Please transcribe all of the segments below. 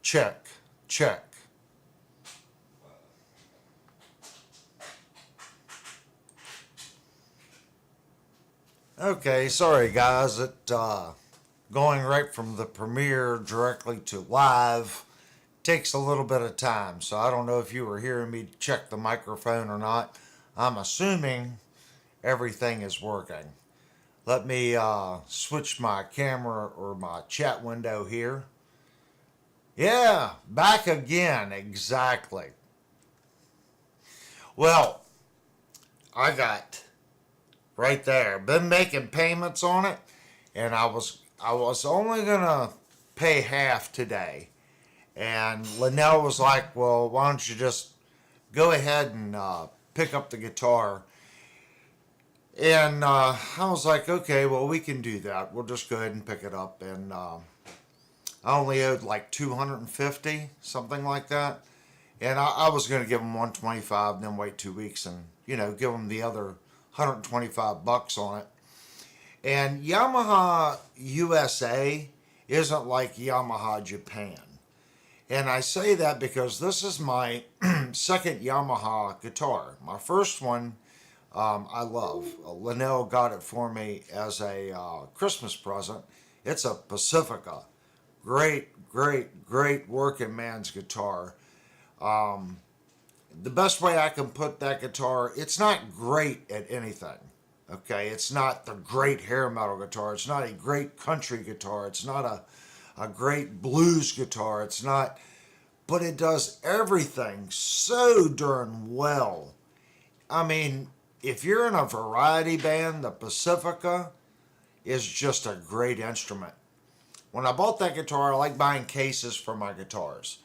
check, check. Okay, sorry guys, going right from the premiere directly to live takes a little bit of time, so I don't know if you were hearing me check the microphone or not. I'm assuming everything is working. Let me switch my camera or my chat window here. Yeah, back again, exactly. Well, I got right there. Been making payments on it, and I was only gonna pay half today. And Linnell was like, "Well, why don't you just go ahead and pick up the guitar?" And I was like, "Okay, well, we can do that. We'll just go ahead and pick it up." And I only owed like 250, something like that. And I was going to give them 125 and then wait 2 weeks and, give them the other 125 bucks on it. And Yamaha USA isn't like Yamaha Japan. And I say that because this is my second Yamaha guitar. My first one I love. Linnell got it for me as a Christmas present. It's a Pacifica. Great, great, great working man's guitar. The best way I can put that guitar, it's not great at anything. Okay, it's not the great hair metal guitar. It's not a great country guitar. It's not a great blues guitar. It's not, but it does everything so darn well. I mean, if you're in a variety band, the Pacifica is just a great instrument. When I bought that guitar, I like buying cases for my guitars.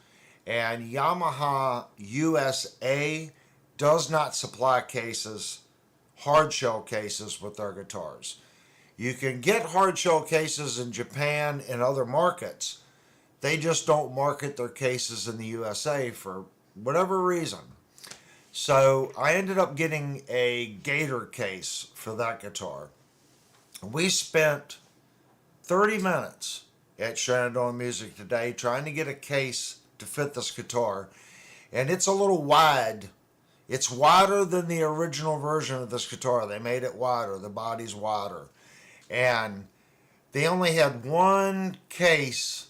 And Yamaha USA does not supply cases, hard shell cases with their guitars. You can get hard shell cases in Japan and other markets. They just don't market their cases in the USA for whatever reason. So I ended up getting a Gator case for that guitar. We spent 30 minutes at Shenandoah Music today trying to get a case to fit this guitar. And it's a little wide. It's wider than the original version of this guitar. They made it wider. The body's wider. And they only had one case.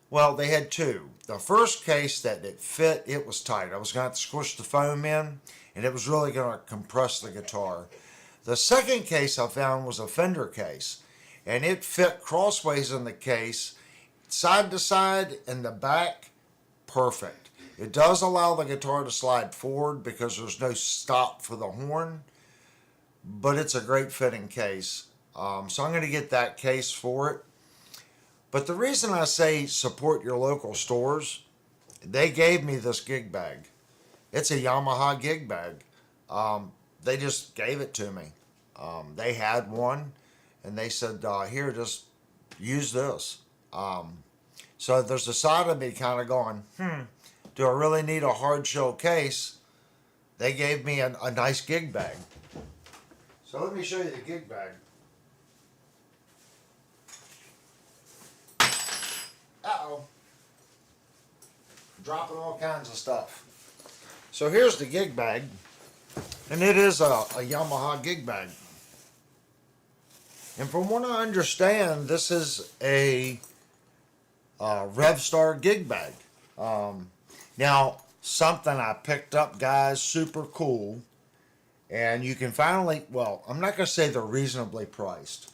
Well, they had two. The first case that it fit, it was tight. I was going to have to squish the foam in, and it was really going to compress the guitar. The second case I found was a Fender case, and it fit crossways in the case, side to side, and the back, perfect. It does allow the guitar to slide forward because there's no stop for the horn, but it's a great fitting case. So I'm going to get that case for it. But the reason I say support your local stores, they gave me this gig bag. It's a Yamaha gig bag. They just gave it to me. They had one, and they said, here, just use this. So there's a side of me kind of going, do I really need a hard shell case? They gave me a nice gig bag. So let me show you the gig bag. Uh-oh. Dropping all kinds of stuff. So here's the gig bag. And it is a Yamaha gig bag. And from what I understand, this is a Revstar gig bag. Now, something I picked up, guys, super cool. And you can finally, well, I'm not going to say they're reasonably priced.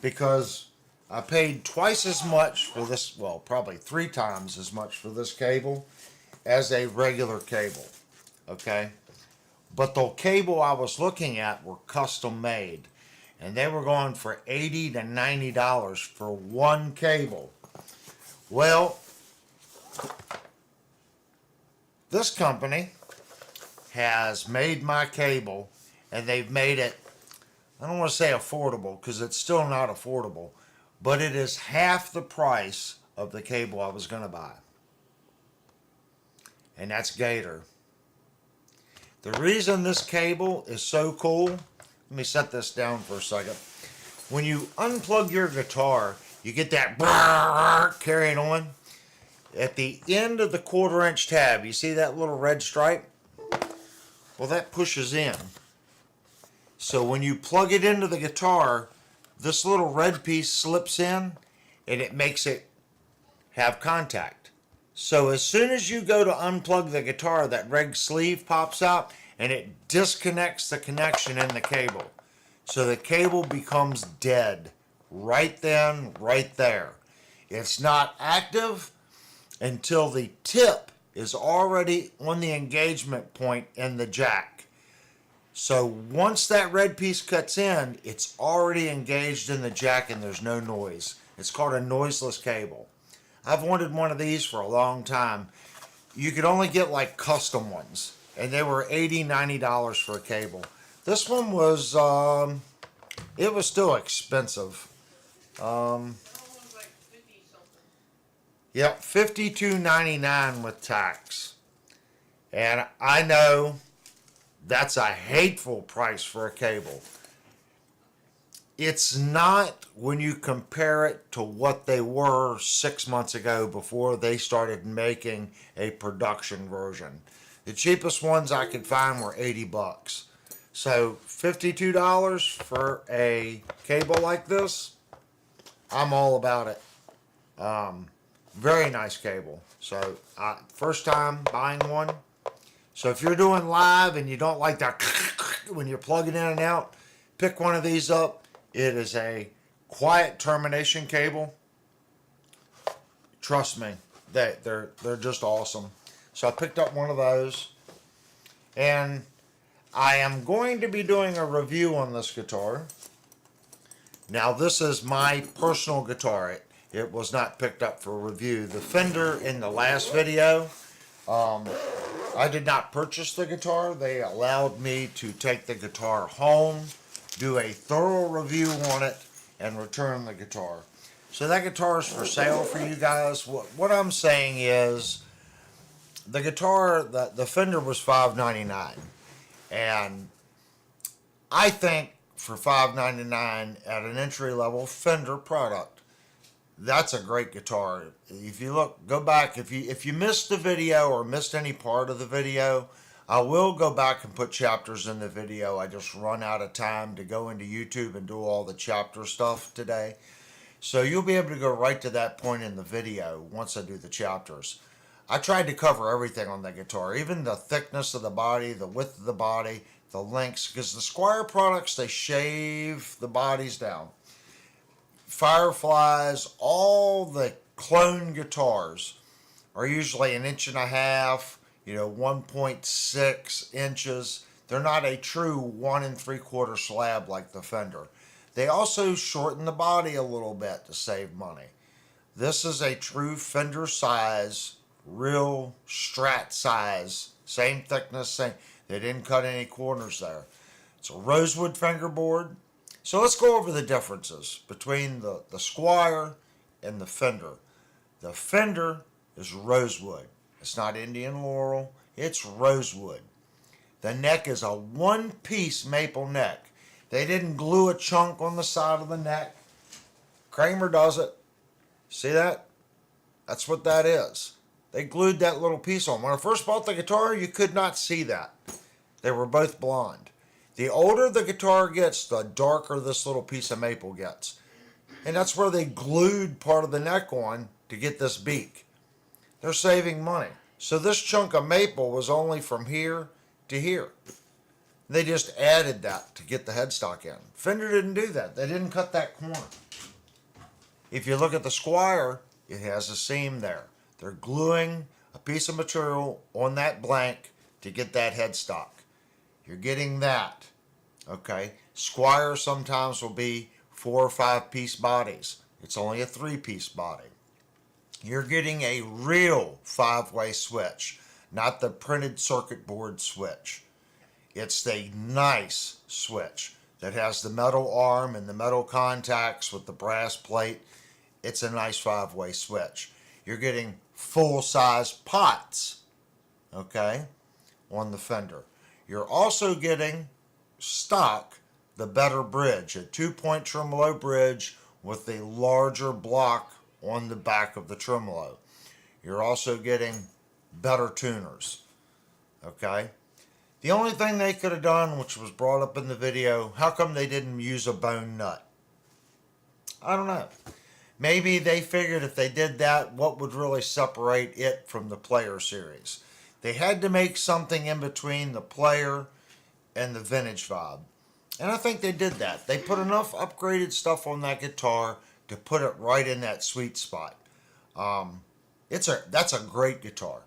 Because I paid twice as much for this, well, probably 3 times as much for this cable as a regular cable, okay? But the cable I was looking at were custom made, and they were going for $80 to $90 for one cable. Well, this company has made my cable, and they've made it, I don't want to say affordable, because it's still not affordable, but it is half the price of the cable I was going to buy. And that's Gator. The reason this cable is so cool, let me set this down for a second. When you unplug your guitar, you get that brrrr carrying on. At the end of the 1/4 inch tab, you see that little red stripe? Well, that pushes in. So when you plug it into the guitar, this little red piece slips in and it makes it have contact. So as soon as you go to unplug the guitar, that red sleeve pops out and it disconnects the connection in the cable. So the cable becomes dead right then, right there. It's not active until the tip is already on the engagement point in the jack. So once that red piece cuts in, it's already engaged in the jack and there's no noise. It's called a noiseless cable. I've wanted one of these for a long time. You could only get like custom ones, and they were $80, $90 for a cable. This one was, it was still expensive. Yep, $52.99 with tax. And I know that's a hateful price for a cable. It's not when you compare it to what they were 6 months ago before they started making a production version. The cheapest ones I could find were $80. So $52 for a cable like this, I'm all about it. Very nice cable. So first time buying one. So if you're doing live and you don't like that when you're plugging in and out, pick one of these up. It is a quiet termination cable. Trust me, they're just awesome. So I picked up one of those, and I am going to be doing a review on this guitar. Now this is my personal guitar. It was not picked up for review. The Fender in the last video, I did not purchase the guitar. They allowed me to take the guitar home, do a thorough review on it, and return the guitar. So that guitar is for sale for you guys. What I'm saying is, the guitar, the Fender was $5.99, and I think for $5.99 at an entry-level Fender product, that's a great guitar. If you look, go back, if you missed the video or missed any part of the video, I will go back and put chapters in the video. I just run out of time to go into YouTube and do all the chapter stuff today. So you'll be able to go right to that point in the video once I do the chapters. I tried to cover everything on the guitar, even the thickness of the body, the width of the body, the lengths, because the Squier products, they shave the bodies down. Fireflies, all the clone guitars are usually 1.5 inches, 1.6 inches. They're not a true 1 3/4 slab like the Fender. They also shorten the body a little bit to save money. This is a true Fender size, real Strat size, same thickness, same. They didn't cut any corners there. It's a rosewood fingerboard. So let's go over the differences between the Squier and the Fender. The Fender is rosewood. It's not Indian laurel. It's rosewood. The neck is a one-piece maple neck. They didn't glue a chunk on the side of the neck. Kramer does it. See that? That's what that is. They glued that little piece on. When I first bought the guitar, you could not see that. They were both blonde. The older the guitar gets, the darker this little piece of maple gets. And that's where they glued part of the neck on to get this beak. They're saving money. So this chunk of maple was only from here to here. They just added that to get the headstock in. Fender didn't do that. They didn't cut that corner. If you look at the Squier, it has a seam there. They're gluing a piece of material on that blank to get that headstock. You're getting that, okay? Squier sometimes will be 4 or 5 piece bodies. It's only a 3-piece body. You're getting a real 5-way switch, not the printed circuit board switch. It's the nice switch that has the metal arm and the metal contacts with the brass plate. It's a nice 5-way switch. You're getting full-size pots, okay, on the Fender. You're also getting stock, the better bridge, a 2-point tremolo bridge with a larger block on the back of the tremolo. You're also getting better tuners. Okay? The only thing they could have done, which was brought up in the video, how come they didn't use a bone nut? I don't know. Maybe they figured if they did that, what would really separate it from the Player series? They had to make something in between the Player and the vintage vibe. And I think they did that. They put enough upgraded stuff on that guitar to put it right in that sweet spot. That's a great guitar.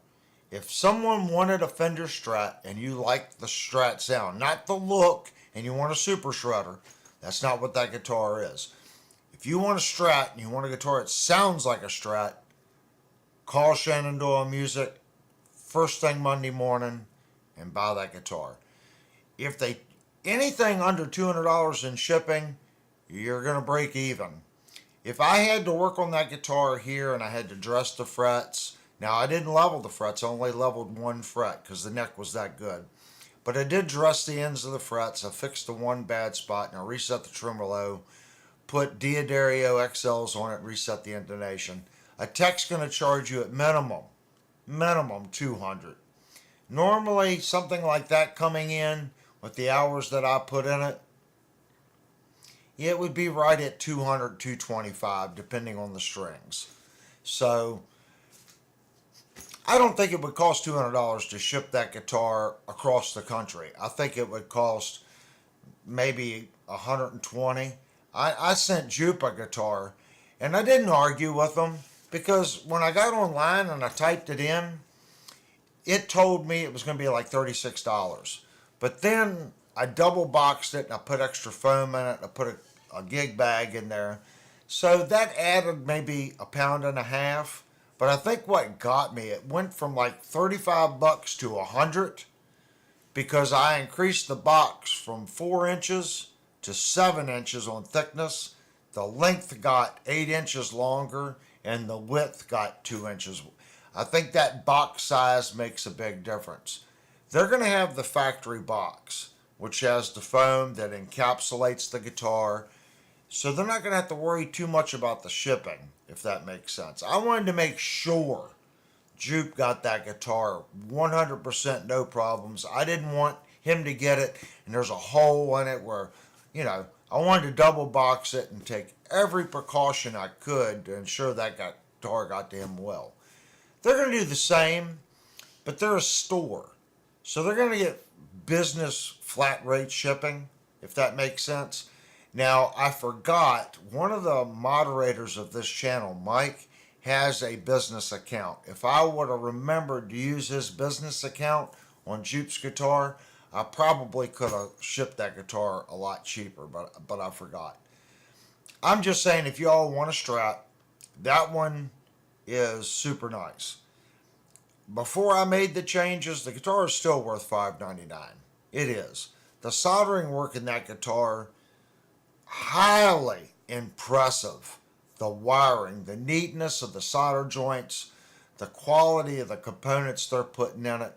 If someone wanted a Fender Strat and you like the Strat sound, not the look, and you want a super shredder, that's not what that guitar is. If you want a Strat and you want a guitar that sounds like a Strat, call Shenandoah Music first thing Monday morning and buy that guitar. If they anything under $200 in shipping, you're going to break even. If I had to work on that guitar here and I had to dress the frets, now I didn't level the frets, I only leveled one fret because the neck was that good. But I did dress the ends of the frets, I fixed the one bad spot, and I reset the tremolo, put Diodario XLs on it, reset the intonation. A tech's going to charge you at minimum $200. Normally, something like that coming in with the hours that I put in it, it would be right at $200, $225, depending on the strings. So, I don't think it would cost $200 to ship that guitar across the country. I think it would cost maybe $120. I sent Jupe a guitar, and I didn't argue with them because when I got online and I typed it in, it told me it was going to be like $36. But then I double boxed it and I put extra foam in it and I put a gig bag in there. So that added maybe £1.50. But I think what got me, it went from like $35 to $100 because I increased the box from 4 inches to 7 inches on thickness. The length got 8 inches longer and the width got 2 inches. I think that box size makes a big difference. They're going to have the factory box, which has the foam that encapsulates the guitar. So they're not going to have to worry too much about the shipping, if that makes sense. I wanted to make sure Jupe got that guitar 100% no problems. I didn't want him to get it and there's a hole in it where, I wanted to double box it and take every precaution I could to ensure that guitar got to him well. They're going to do the same, but they're a store. So they're going to get business flat rate shipping, if that makes sense. Now, I forgot, one of the moderators of this channel, Mike, has a business account. If I would have remembered to use his business account on Jupe's guitar, I probably could have shipped that guitar a lot cheaper, but I forgot. I'm just saying, if y'all want a Strat, that one is super nice. Before I made the changes, the guitar is still worth $5.99. It is. The soldering work in that guitar, highly impressive. The wiring, the neatness of the solder joints, the quality of the components they're putting in it.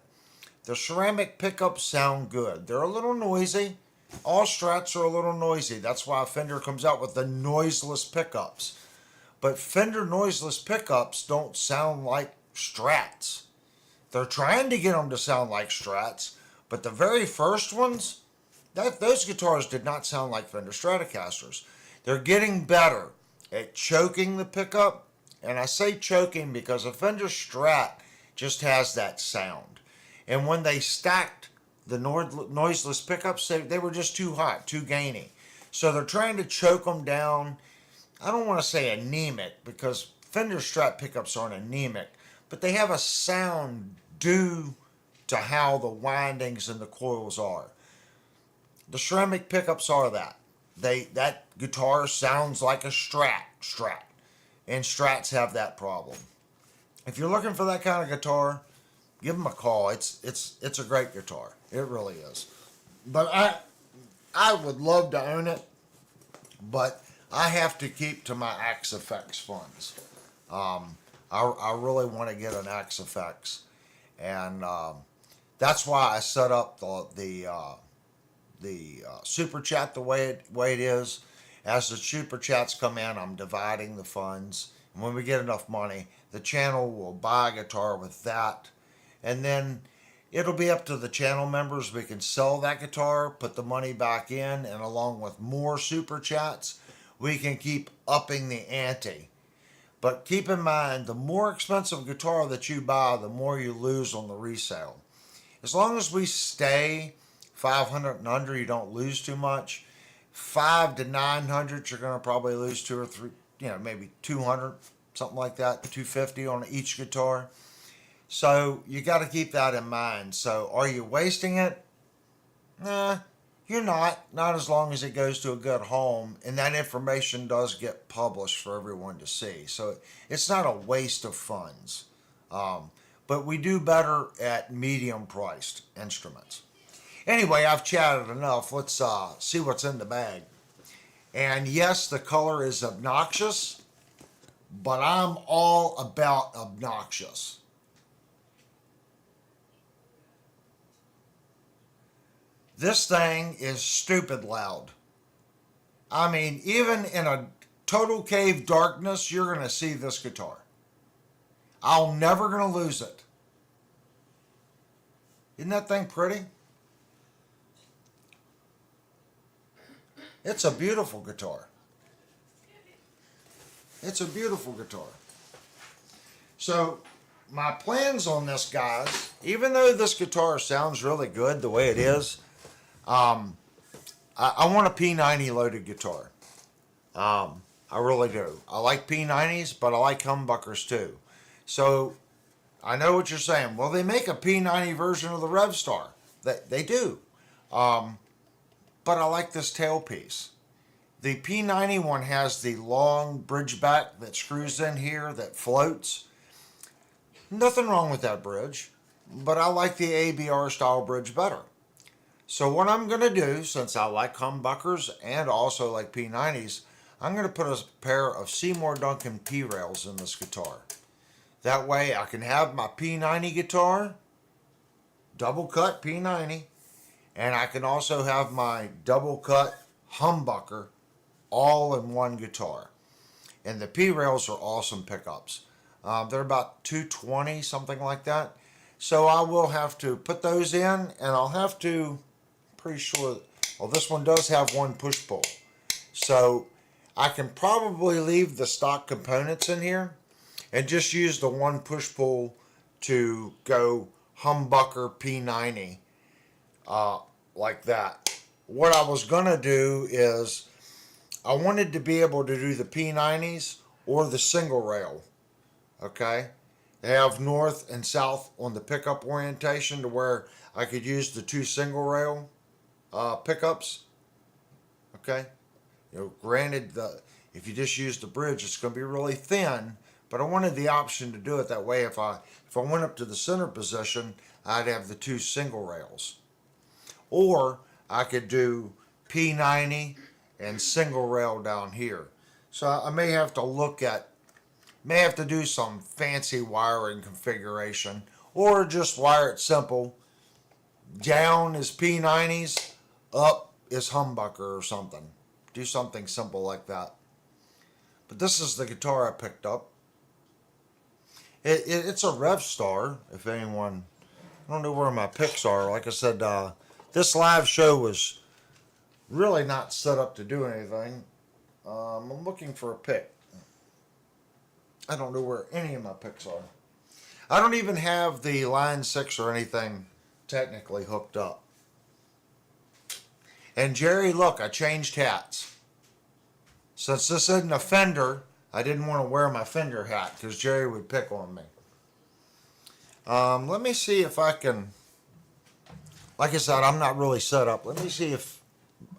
The ceramic pickups sound good. They're a little noisy. All Strats are a little noisy. That's why Fender comes out with the noiseless pickups. But Fender noiseless pickups don't sound like Strats. They're trying to get them to sound like Strats, but the very first ones, those guitars did not sound like Fender Stratocasters. They're getting better at choking the pickup, and I say choking because a Fender Strat just has that sound. And when they stacked the noiseless pickups, they were just too hot, too gainy. So they're trying to choke them down. I don't want to say anemic because Fender Strat pickups aren't anemic, but they have a sound due to how the windings and the coils are. The ceramic pickups are that. That guitar sounds like a Strat, and Strats have that problem. If you're looking for that kind of guitar, give them a call. It's a great guitar. It really is. But I would love to own it, but I have to keep to my Axe Effects funds. I really want to get an Axe Effects, and that's why I set up the super chat the way it is. As the super chats come in, I'm dividing the funds, and when we get enough money, the channel will buy a guitar with that. And then it'll be up to the channel members. We can sell that guitar, put the money back in, and along with more super chats, we can keep upping the ante. But keep in mind, the more expensive guitar that you buy, the more you lose on the resale. As long as we stay 500 and under, you don't lose too much. 5 to 900, you're going to probably lose 2 or 3, maybe 200, something like that, 250 on each guitar. So you got to keep that in mind. So are you wasting it? Nah, you're not. Not as long as it goes to a good home and that information does get published for everyone to see. So it's not a waste of funds. But we do better at medium priced instruments. Anyway, I've chatted enough. Let's see what's in the bag. And yes, the color is obnoxious, but I'm all about obnoxious. This thing is stupid loud. I mean, even in a total cave darkness, you're going to see this guitar. I'm never going to lose it. Isn't that thing pretty? It's a beautiful guitar. It's a beautiful guitar. So, my plans on this, guys, even though this guitar sounds really good the way it is, I want a P90 loaded guitar. I really do. I like P90s, but I like humbuckers too. So, I know what you're saying. Well, they make a P90 version of the Revstar. They do. But I like this tailpiece. The P90 one has the long bridge back that screws in here that floats. Nothing wrong with that bridge, but I like the ABR style bridge better. So what I'm going to do, since I like humbuckers and also like P90s, I'm going to put a pair of Seymour Duncan P rails in this guitar. That way I can have my P90 guitar, double cut P90, and I can also have my double cut humbucker all in one guitar. And the P rails are awesome pickups. They're about 220, something like that. So I will have to put those in, and I'll have to, pretty sure, well, this one does have one push pull. So I can probably leave the stock components in here and just use the one push pull to go humbucker P90 like that. What I was going to do is I wanted to be able to do the P90s or the single rail. Okay? They have north and south on the pickup orientation to where I could use the two single rail pickups. Okay? Granted, if you just use the bridge, it's going to be really thin, but I wanted the option to do it that way. If I went up to the center position, I'd have the two single rails. Or I could do P90 and single rail down here. So I may have to do some fancy wiring configuration, or just wire it simple. Down is P90s, up is humbucker or something. Do something simple like that. But this is the guitar I picked up. It's a Revstar, if anyone, I don't know where my picks are. Like I said, this live show was really not set up to do anything. I'm looking for a pick. I don't know where any of my picks are. I don't even have the Line 6 or anything technically hooked up. And Jerry, look, I changed hats. Since this isn't a Fender, I didn't want to wear my Fender hat because Jerry would pick on me. Let me see if I can, like I said, I'm not really set up. Let me see if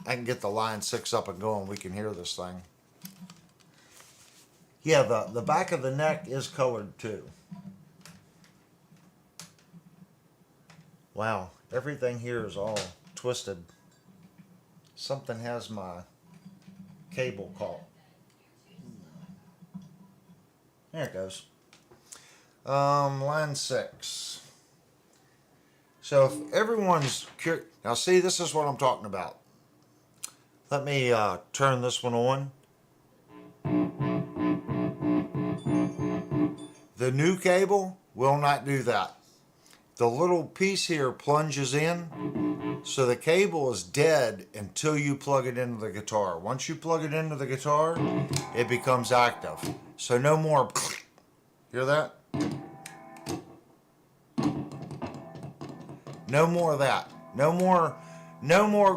I can get the Line 6 up and going. We can hear this thing. Yeah, the back of the neck is colored too. Wow, everything here is all twisted. Something has my cable caught. There it goes. Line 6. So if everyone's curious, now see, this is what I'm talking about. Let me turn this one on. The The new cable will not do that. The little piece here plunges in, so the cable is dead until you plug it into the guitar. Once you plug it into the guitar, it becomes active. So no more, hear that? No more of that. No more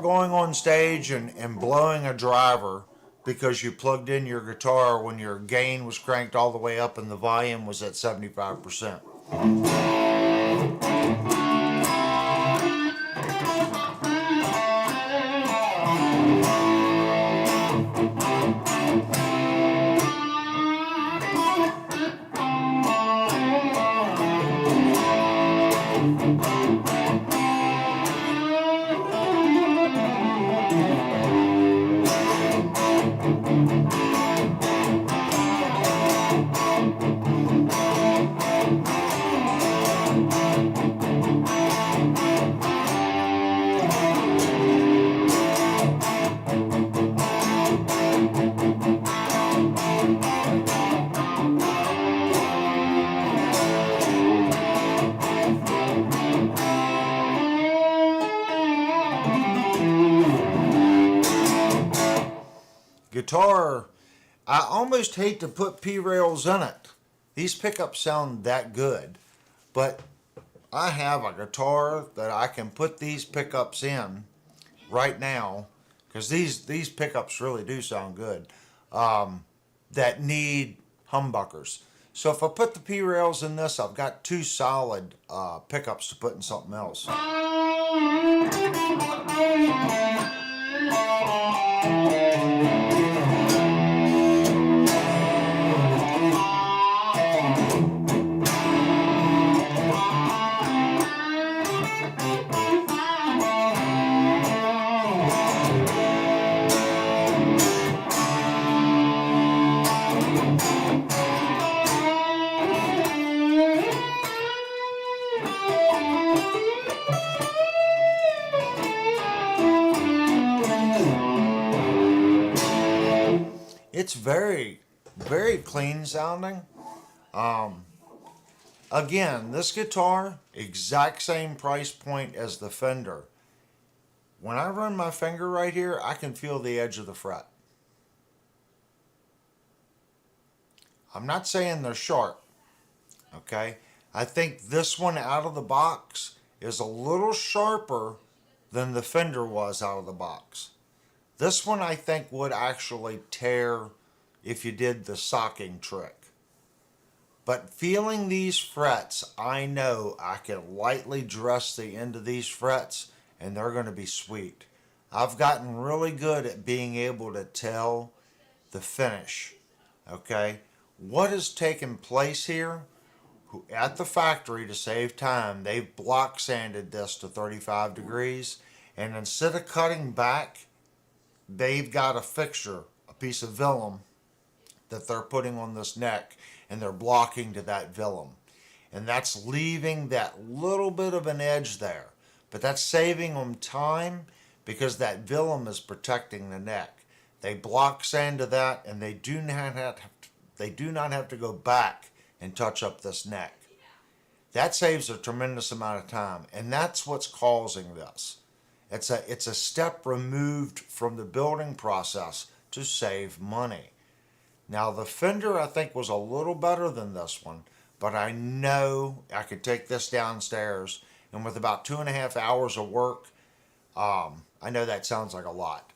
going on stage and blowing a driver because you plugged in your guitar when your gain was cranked all the way up and the volume was at 75%. Guitar, I almost hate to put P-rails in it. These pickups sound that good, but I have a guitar that I can put these pickups in right now, because these pickups really do sound good, that need humbuckers. So if I put the P-rails in this, I've got two solid pickups to put in something else. It's very, very clean sounding. Again, this guitar, exact same price point as the Fender. When I run my finger right here, I can feel the edge of the fret. I'm not saying they're sharp, okay? I think this one out of the box is a little sharper than the Fender was out of the box. This one I think would actually tear if you did the socking trick. But feeling these frets, I know I can lightly dress the end of these frets and they're going to be sweet. I've gotten really good at being able to tell the finish, okay? What has taken place here? At the factory, to save time, they've block sanded this to 35 degrees, and instead of cutting back, they've got a fixture, a piece of vellum that they're putting on this neck, and they're blocking to that vellum. And that's leaving that little bit of an edge there. But that's saving them time because that vellum is protecting the neck. They block sand to that, and they do not have to go back and touch up this neck. That saves a tremendous amount of time, and that's what's causing this. It's a step removed from the building process to save money. Now the Fender I think was a little better than this one, but I know I could take this downstairs, and with about 2.5 hours of work, I know that sounds like a lot.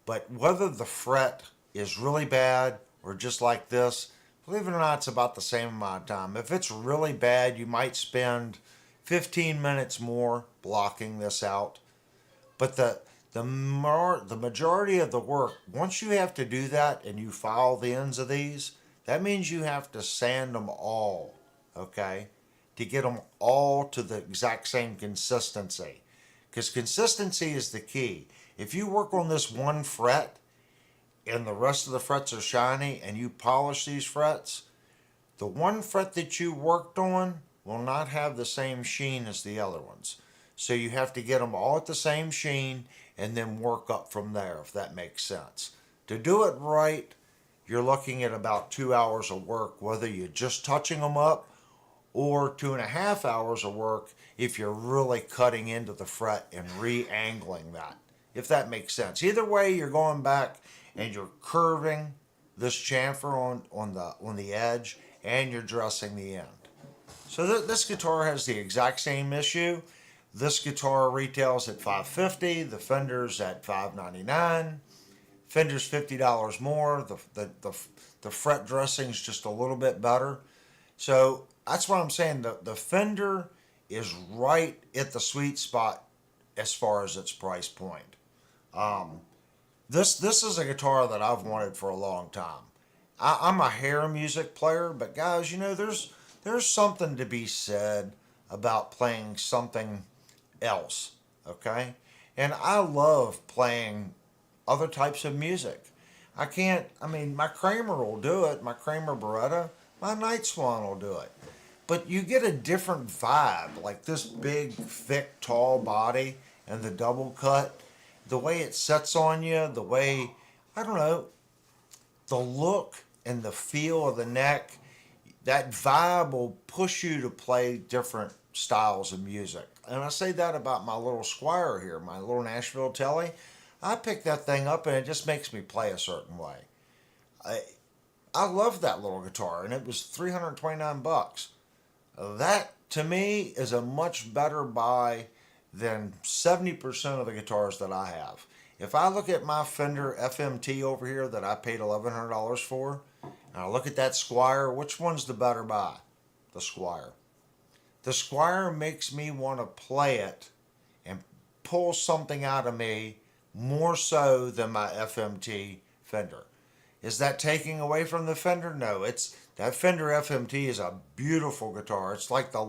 But whether the fret is really bad or just like this, believe it or not, it's about the same amount of time. If it's really bad, you might spend 15 minutes more blocking this out. But the majority of the work, once you have to do that and you file the ends of these, that means you have to sand them all, okay, to get them all to the exact same consistency. Because consistency is the key. If you work on this one fret and the rest of the frets are shiny and you polish these frets, the one fret that you worked on will not have the same sheen as the other ones. So you have to get them all at the same sheen and then work up from there, if that makes sense. To do it right, you're looking at about 2 hours of work, whether you're just touching them up or 2.5 hours of work if you're really cutting into the fret and re-angling that, if that makes sense. Either way, you're going back and you're curving this chamfer on the edge, and you're dressing the end. So this guitar has the exact same issue. This guitar retails at $550. The Fender's at $599. Fender's $50 more. The fret dressing's just a little bit better. So that's what I'm saying. The Fender is right at the sweet spot as far as its price point. This is a guitar that I've wanted for a long time. I'm a hair music player, but guys, there's something to be said about playing something else, okay? And I love playing other types of music. My Kramer will do it, my Kramer Beretta, my Night Swan will do it. But you get a different vibe, like this big, thick, tall body and the double cut, the way it sets on you, the way, I don't know, the look and the feel of the neck, that vibe will push you to play different styles of music. And I say that about my little Squire here, my little Nashville Telly. I pick that thing up and it just makes me play a certain way. I love that little guitar, and it was $329. That to me is a much better buy than 70% of the guitars that I have. If I look at my Fender FMT over here that I paid $1,100 for, and I look at that Squire, which one's the better buy? The Squire. The Squire makes me want to play it and pull something out of me more so than my FMT Fender. Is that taking away from the Fender? No, that Fender FMT is a beautiful guitar. It's like the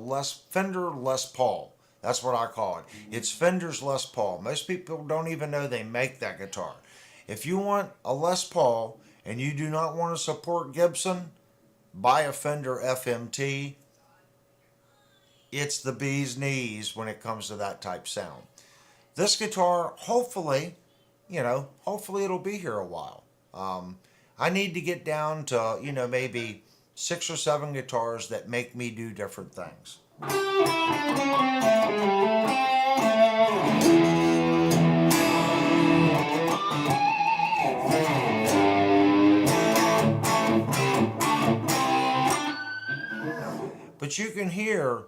Fender Les Paul. That's what I call it. It's Fender's Les Paul. Most people don't even know they make that guitar. If you want a Les Paul and you do not want to support Gibson, buy a Fender FMT. It's the bee's knees when it comes to that type sound. This guitar, hopefully it'll be here a while. I need to get down to, maybe 6 or 7 guitars that make me do different things. But you can hear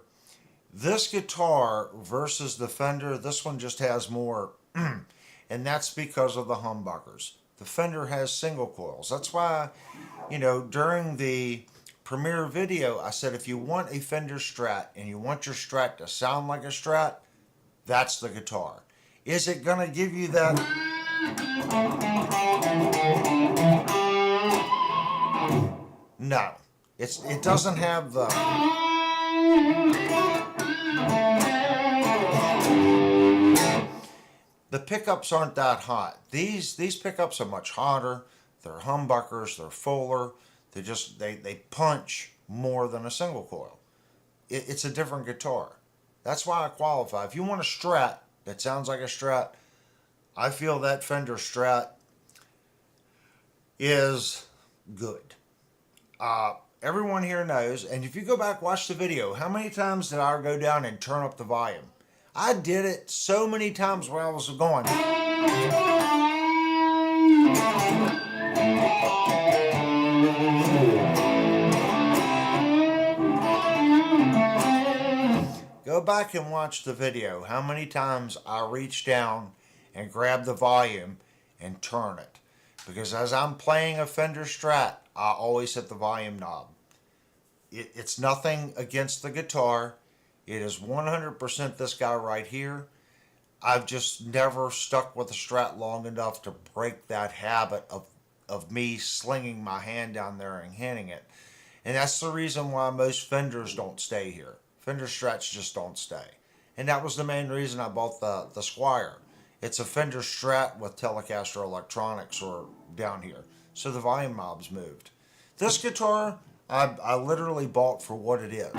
this guitar versus the Fender, this one just has more, and that's because of the humbuckers. The Fender has single coils. That's why, during the premiere video, I said if you want a Fender Strat and you want your Strat to sound like a Strat, that's the guitar. Is it going to give you that? No. It doesn't have the... The pickups aren't that hot. These pickups are much hotter. They're humbuckers. They're fuller. They punch more than a single coil. It's a different guitar. That's why I qualify. If you want a Strat that sounds like a Strat, I feel that Fender Strat is good. Everyone here knows, and if you go back watch the video, how many times did I go down and turn up the volume? I did it so many times while I was going. Go back and watch the video. How many times I reach down and grab the volume and turn it. Because as I'm playing a Fender Strat, I always hit the volume knob. It's nothing against the guitar. It is 100% this guy right here. I've just never stuck with a Strat long enough to break that habit of me slinging my hand down there and hitting it. And that's the reason why most Fenders don't stay here. Fender Strats just don't stay. And that was the main reason I bought the Squire. It's a Fender Strat with Telecaster electronics or down here. So the volume knob's moved. This guitar, I literally bought for what it is.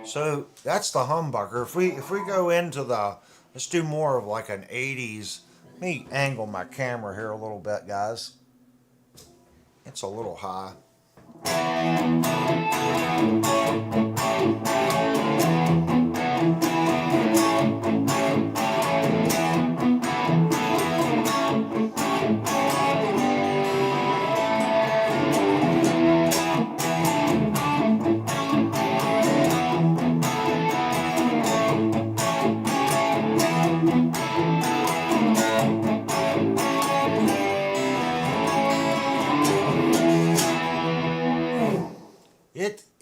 So that's the humbucker. If we go into let's do more of like an 80s Let me angle my camera here a little bit, guys. It's a little high.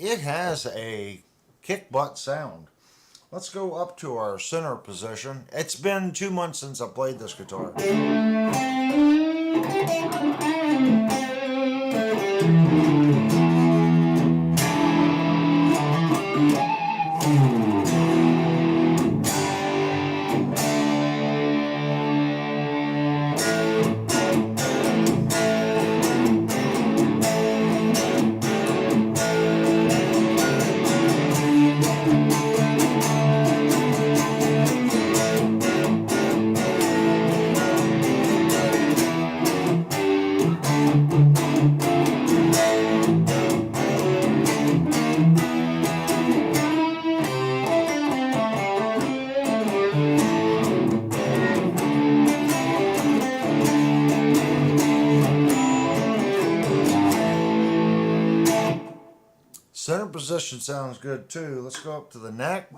It has a kick butt sound. Let's go up to our center position. It's been 2 months since I played this guitar. Center position sounds good too. Let's go up to the neck.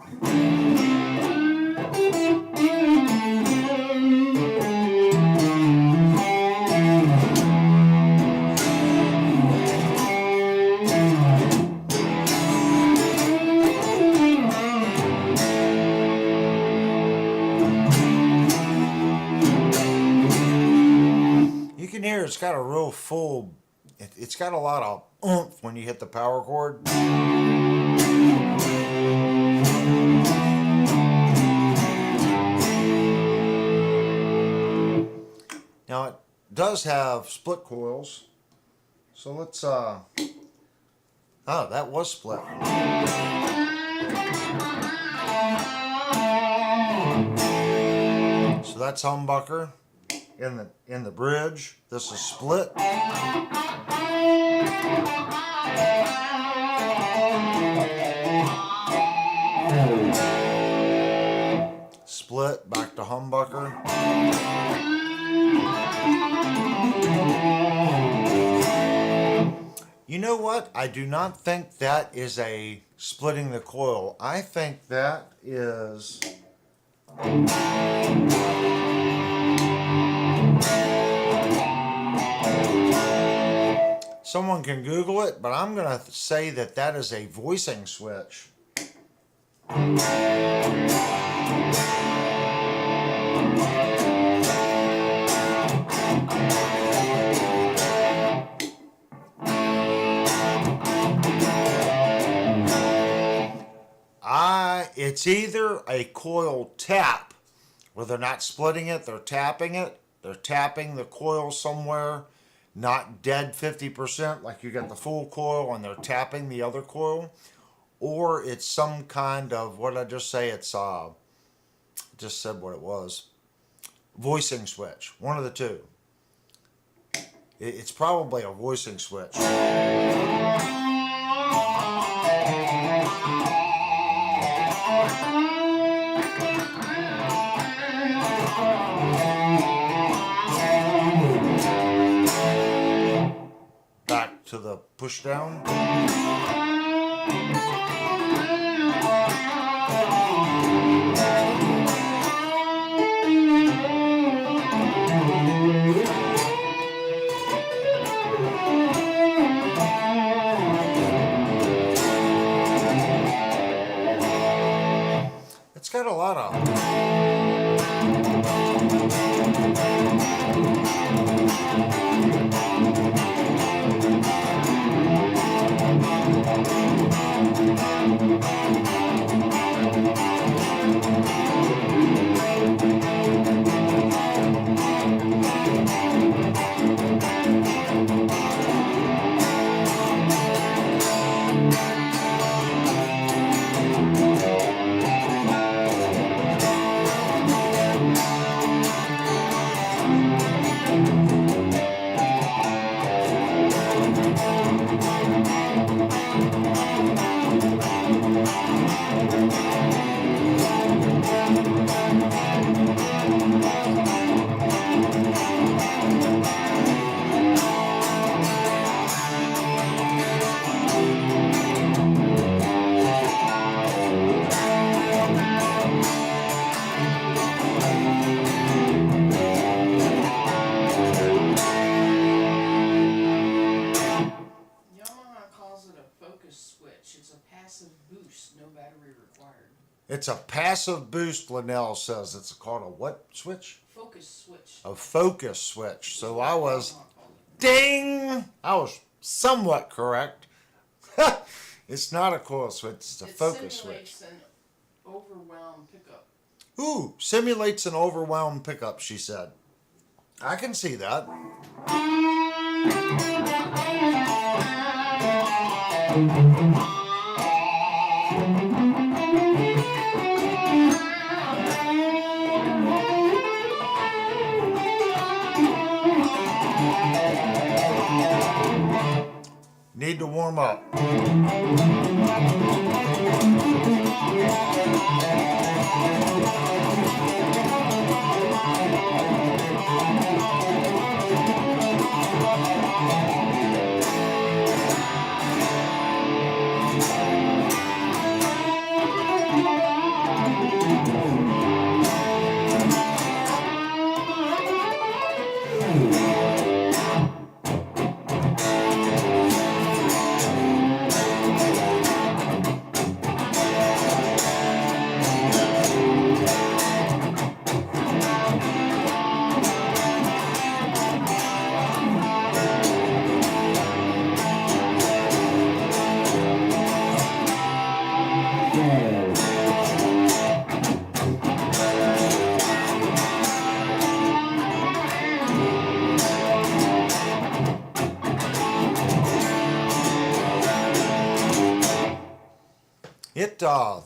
You can hear it's got a real full, it's got a lot of oomph when you hit the power chord. Now it does have split coils, so let's oh, that was split. So that's humbucker in the bridge. This is split. Split back to humbucker. You know what? I do not think that is a splitting the coil. I think that is someone can Google it, but I'm going to say that that is a voicing switch. It's either a coil tap, where they're not splitting it, they're tapping it. They're tapping the coil somewhere, not dead 50%, like you got the full coil and they're tapping the other coil. Or it's some kind of, what did I just say? It's, just said what it was. Voicing switch, one of the two. It's probably a voicing switch. Back to the push down. It's got a lot of It's a passive boost, Linnell says. It's called a what switch? Focus switch. A focus switch. So I was, I'll call it. ding! I was somewhat correct. It's not a coil switch, it's a focus switch. Simulates an overwhelmed pickup. Ooh, simulates an overwhelmed pickup, she said. I can see that. Need to warm up.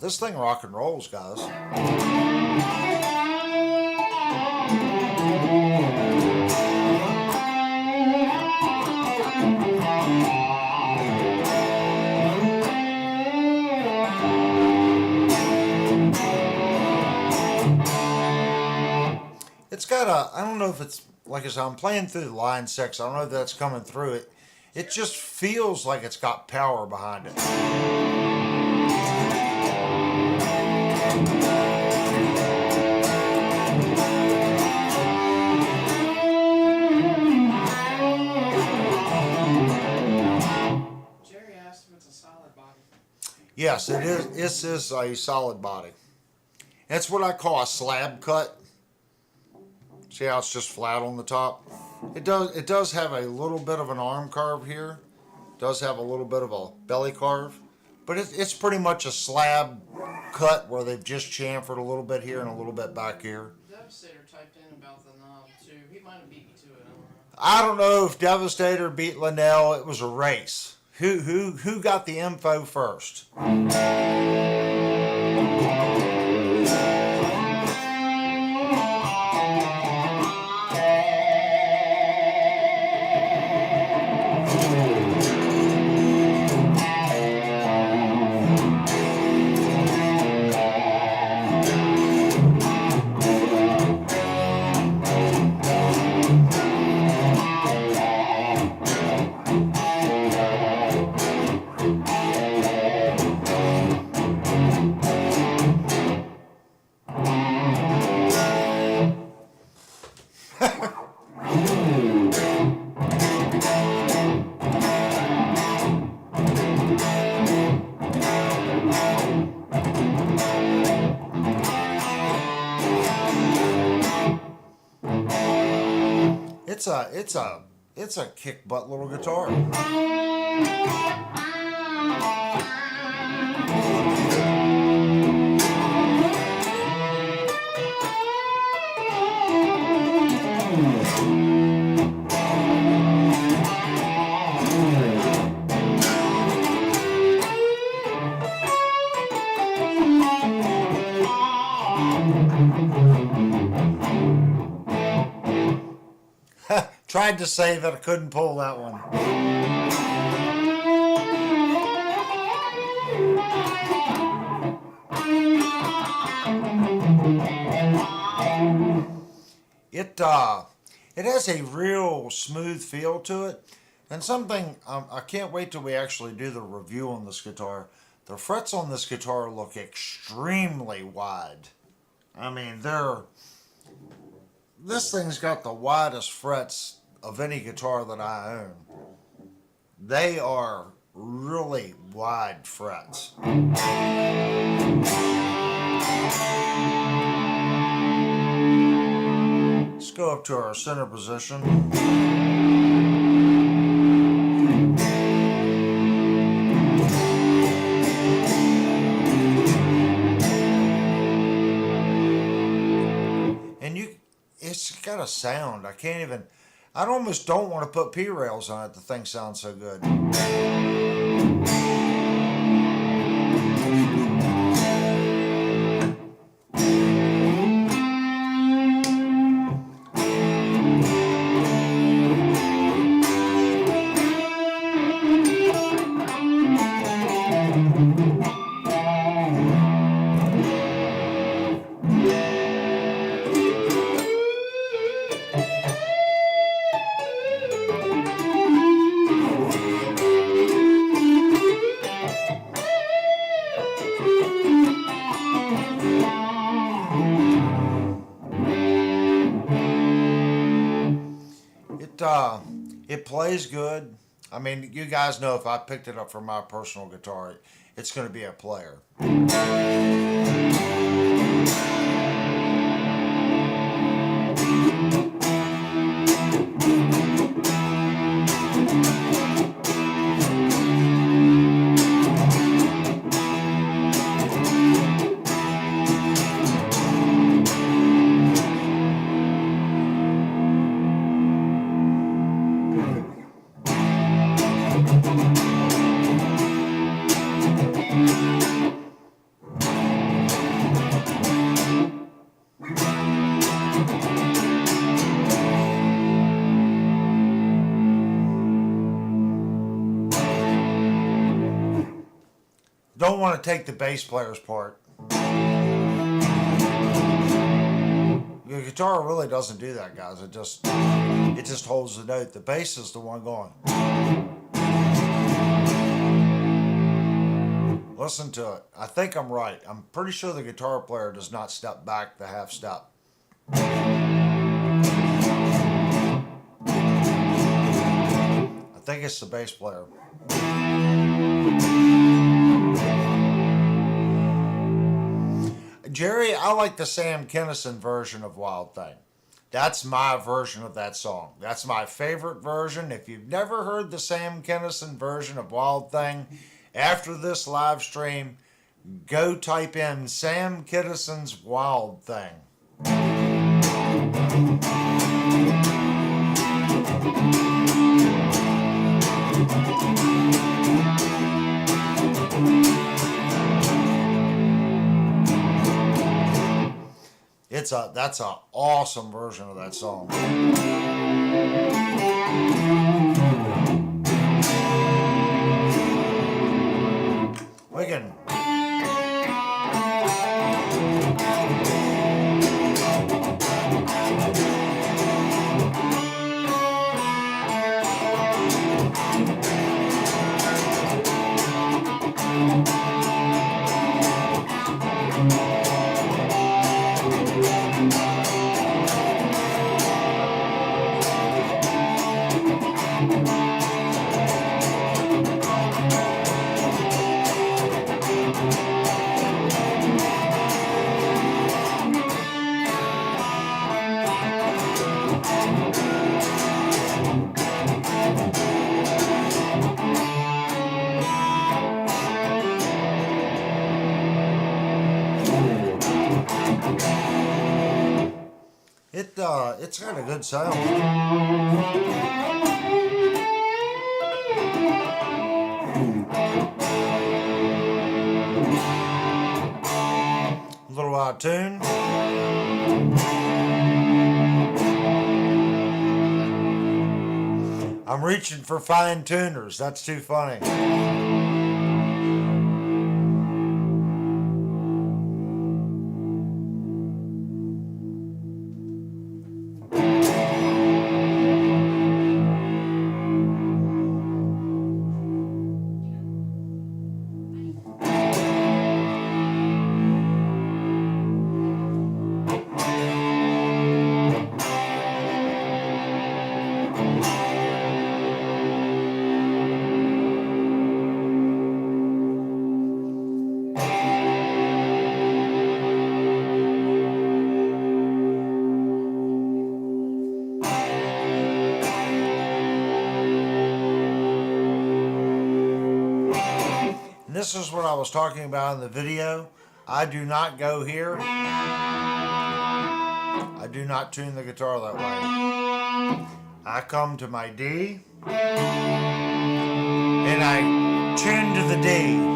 This thing rock and rolls, guys. It's got I don't know if it's, like I said, I'm playing through the line 6. I don't know if that's coming through it. It just feels like it's got power behind it. Jerry asked if it's a solid body. Yes, it is. This is a solid body. That's what I call a slab cut. See how it's just flat on the top? It does have a little bit of an arm carve here. It does have a little bit of a belly carve. But it's pretty much a slab cut where they've just chamfered a little bit here and a little bit back here. Devastator typed in about the knob too. He might have beat me to it. I don't know if Devastator beat Linnell. It was a race. Who got the info first? It's a kick butt little guitar. Tried to save it, I couldn't pull that one. It has a real smooth feel to it, and something I can't wait till we actually do the review on this guitar. The frets on this guitar look extremely wide. I mean, this thing's got the widest frets of any guitar that I own. They are really wide frets. Let's go up to our center position. And it's got a sound. I almost don't want to put P rails on it. The thing sounds so good. It plays good. I mean, you guys know if I picked it up for my personal guitar, it's going to be a player. Don't want to take the bass player's part. The guitar really doesn't do that, guys. It just holds the note. The bass is the one going. Listen to it. I think I'm right. I'm pretty sure the guitar player does not step back the half step. I think it's the bass player. Jerry, I like the Sam Kinison version of Wild Thing. That's my version of that song. That's my favorite version. If you've never heard the Sam Kinison version of Wild Thing, after this live stream, go type in Sam Kinison's Wild Thing. That's an awesome version of that song. We can. It's got a good sound. A little out of tune. I'm reaching for fine tuners. That's too funny. this is what I was talking about in the video. I do not go here. I do not tune the guitar that way. I come to my D and I tune to the D.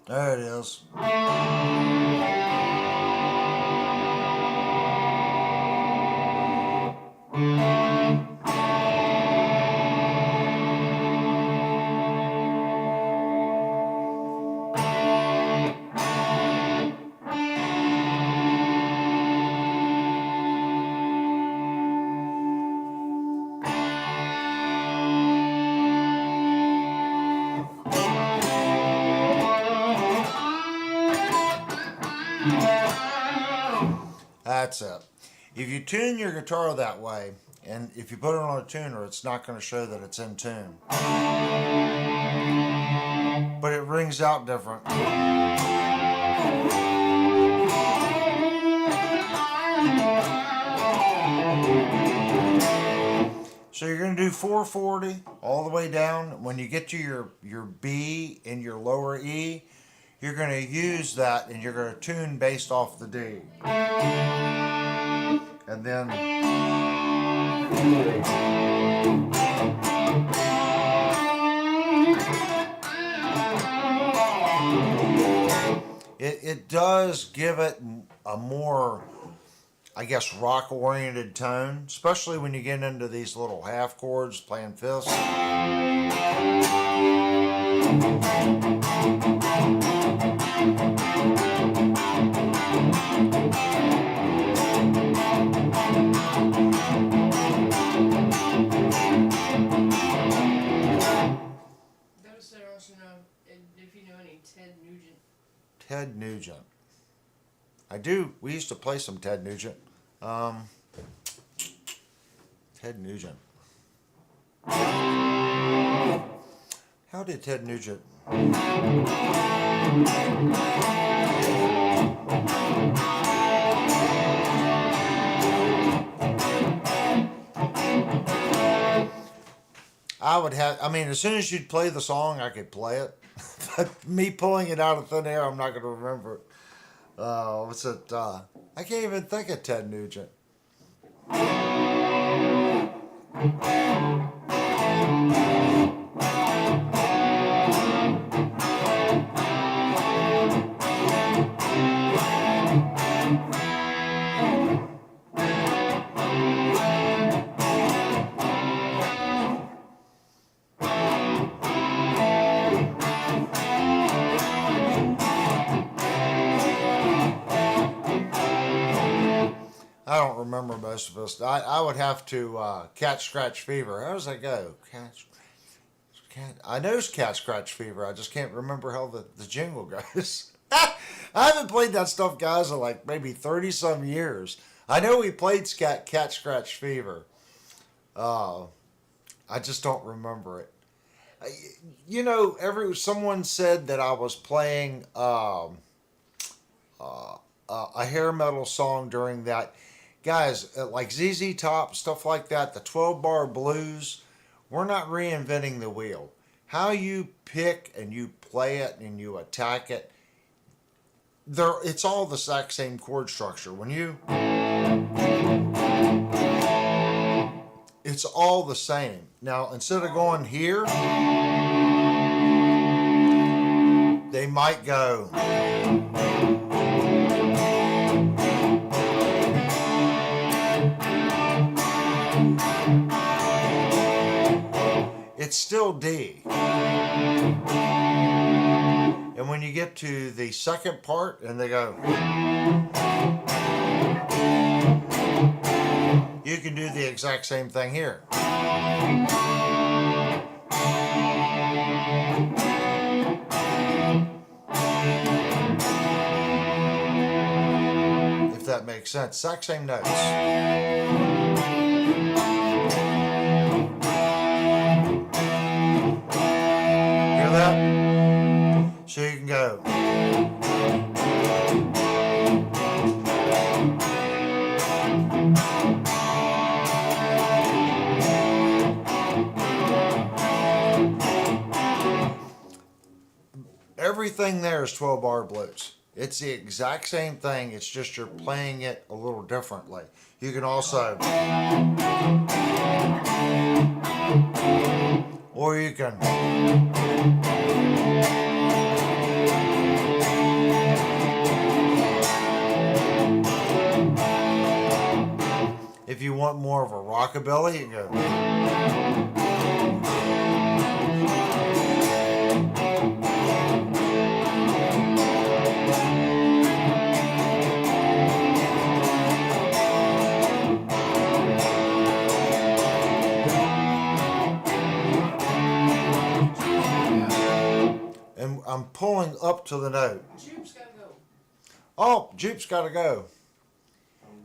There it is. That's it. If you tune your guitar that way, and if you put it on a tuner, it's not going to show that it's in tune. But it rings out different. So you're going to do 440 all the way down. When you get to your B and your lower E, you're going to use that and you're going to tune based off the D. And then it does give it a more, I guess, rock oriented tone, especially when you get into these little half chords playing fifths. If you know any Ted Nugent. Ted Nugent. I do. We used to play some Ted Nugent. Ted Nugent. How did Ted Nugent? I would have, I mean, as soon as you'd play the song, I could play it. But me pulling it out of thin air, I'm not going to remember it. What's it? I can't even think of Ted Nugent. I don't remember most of us. I would have to Cat Scratch Fever. How does that go? I know it's Cat Scratch Fever. I just can't remember how the jingle goes. I haven't played that stuff, guys, in like maybe 30 some years. I know we played Cat Scratch Fever. Uh, I just don't remember it. You know, someone said that I was playing a hair metal song during that. Guys, like ZZ Top, stuff like that, the 12 bar blues, we're not reinventing the wheel. How you pick and you play it and you attack it, it's all the exact same chord structure. It's all the same. Now, instead of going here, they might go. It's still D. And when you get to the second part and they go, you can do the exact same thing here. If that makes sense. Exact same notes. Hear that? So you can go. Everything there is 12 bar blues. It's the exact same thing, it's just you're playing it a little differently. You can also, or you can, if you want more of a rockabilly, you can go. And I'm pulling up to the note. Jupe's gotta go. Oh, Jupe's got to go.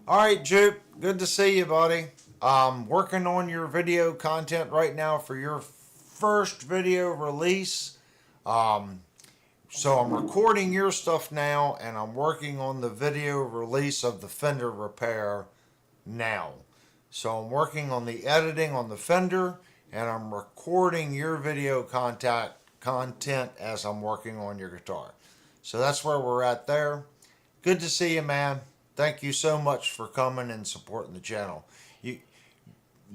All right, Jupe, good to see you, buddy. I'm working on your video content right now for your first video release. So I'm recording your stuff now, and I'm working on the video release of the fender repair now. So I'm working on the editing on the fender, and I'm recording your video content as I'm working on your guitar. So that's where we're at there. Good to see you, man. Thank you so much for coming and supporting the channel. You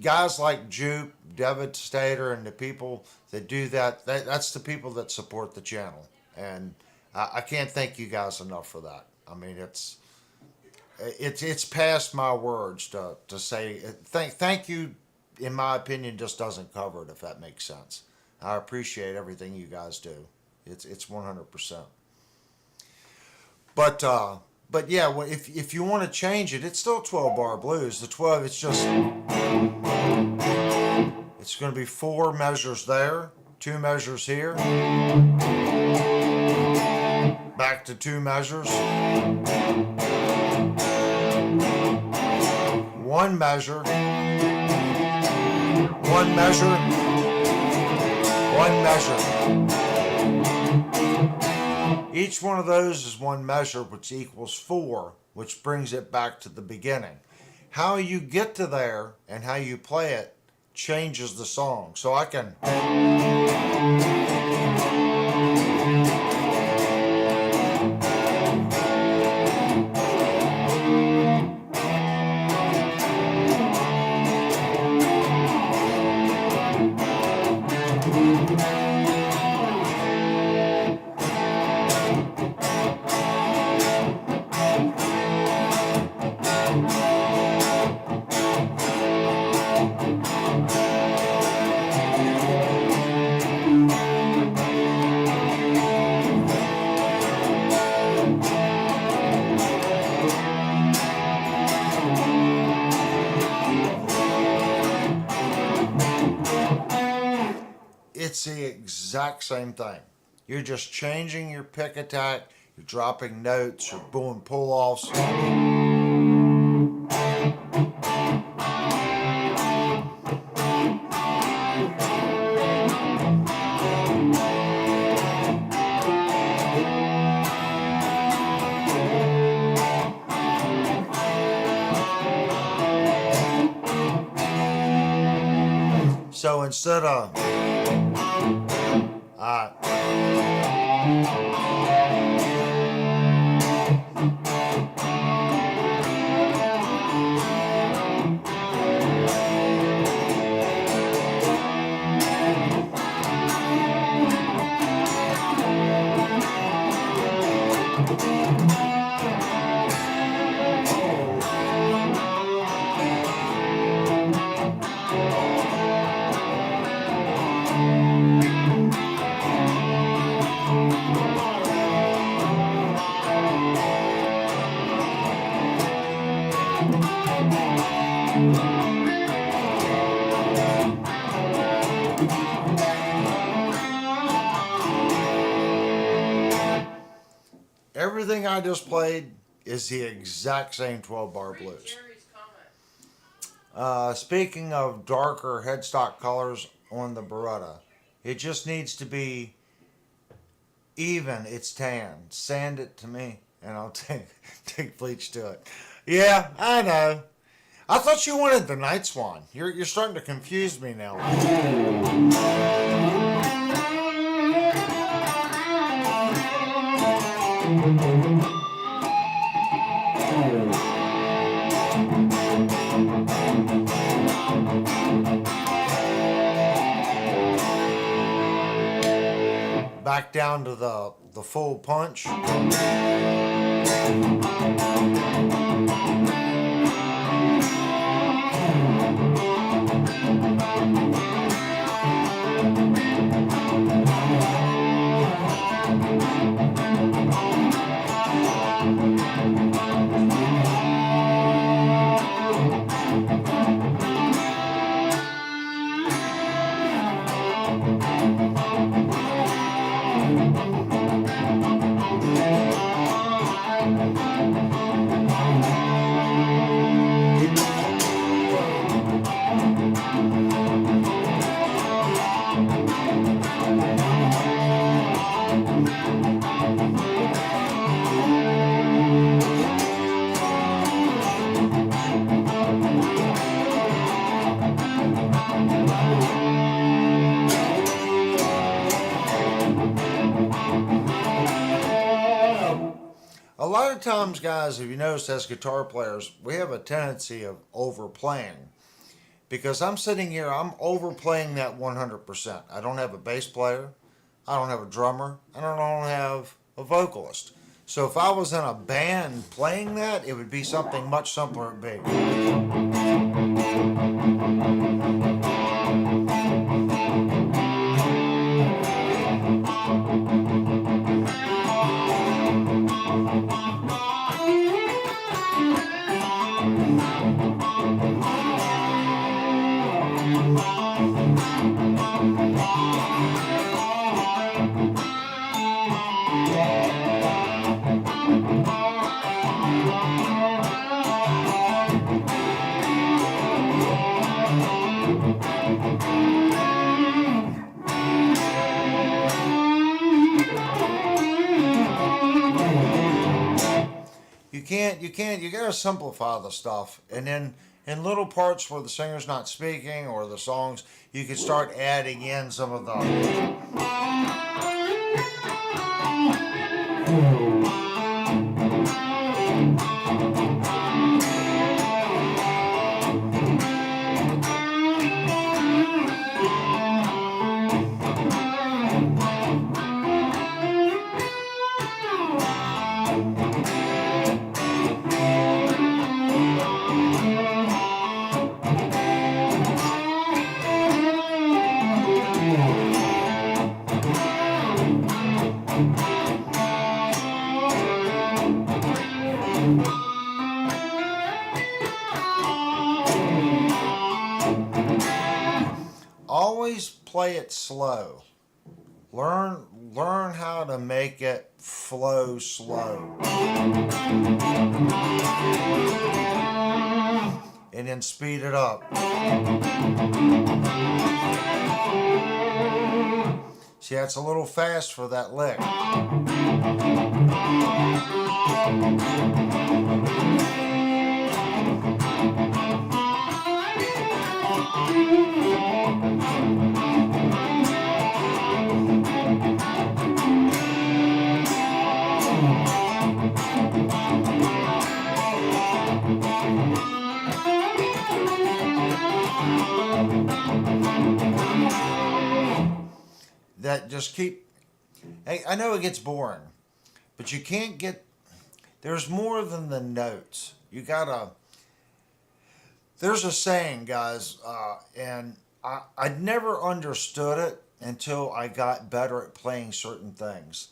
guys like Jupe, Devastator, and the people that do that, that's the people that support the channel. And I can't thank you guys enough for that. I mean, it's past my words to say thank you. In my opinion, just doesn't cover it, if that makes sense. I appreciate everything you guys do. It's 100%. But yeah, if you want to change it, it's still 12 bar blues. The 12, it's going to be 4 measures there, 2 measures here, back to 2 measures, 1 measure, 1 measure, 1 measure. Each one of those is 1 measure, which equals 4, which brings it back to the beginning. How you get to there and how you play it changes the song. So I can... It's the exact same thing. You're just changing your pick attack. you're dropping notes, you're doing pull-offs. So instead of everything I just played is the exact same 12-bar Read blues. Jerry's comment. Speaking of darker headstock colors on the Beretta, it just needs to be even. It's tan. Sand it to me, and I'll take bleach to it. Yeah, I know. I thought you wanted the Night Swan. You're starting to confuse me now. Back down to the full punch. A lot of times, guys, if you notice as guitar players, we have a tendency of overplaying. Because I'm sitting here, I'm overplaying that 100%. I don't have a bass player, I don't have a drummer, and I don't have a vocalist. So if I was in a band playing that, it would be something much simpler and big. You gotta simplify the stuff, and then in little parts where the singer's not speaking or the songs, you can start adding in some of the. Always play it slow. Learn how to make it flow slow. And then speed it up. See, that's a little fast for that lick. That just keep. Hey, I know it gets boring, but you can't get. There's more than the notes. You gotta. There's a saying, guys, and I'd never understood it until I got better at playing certain things.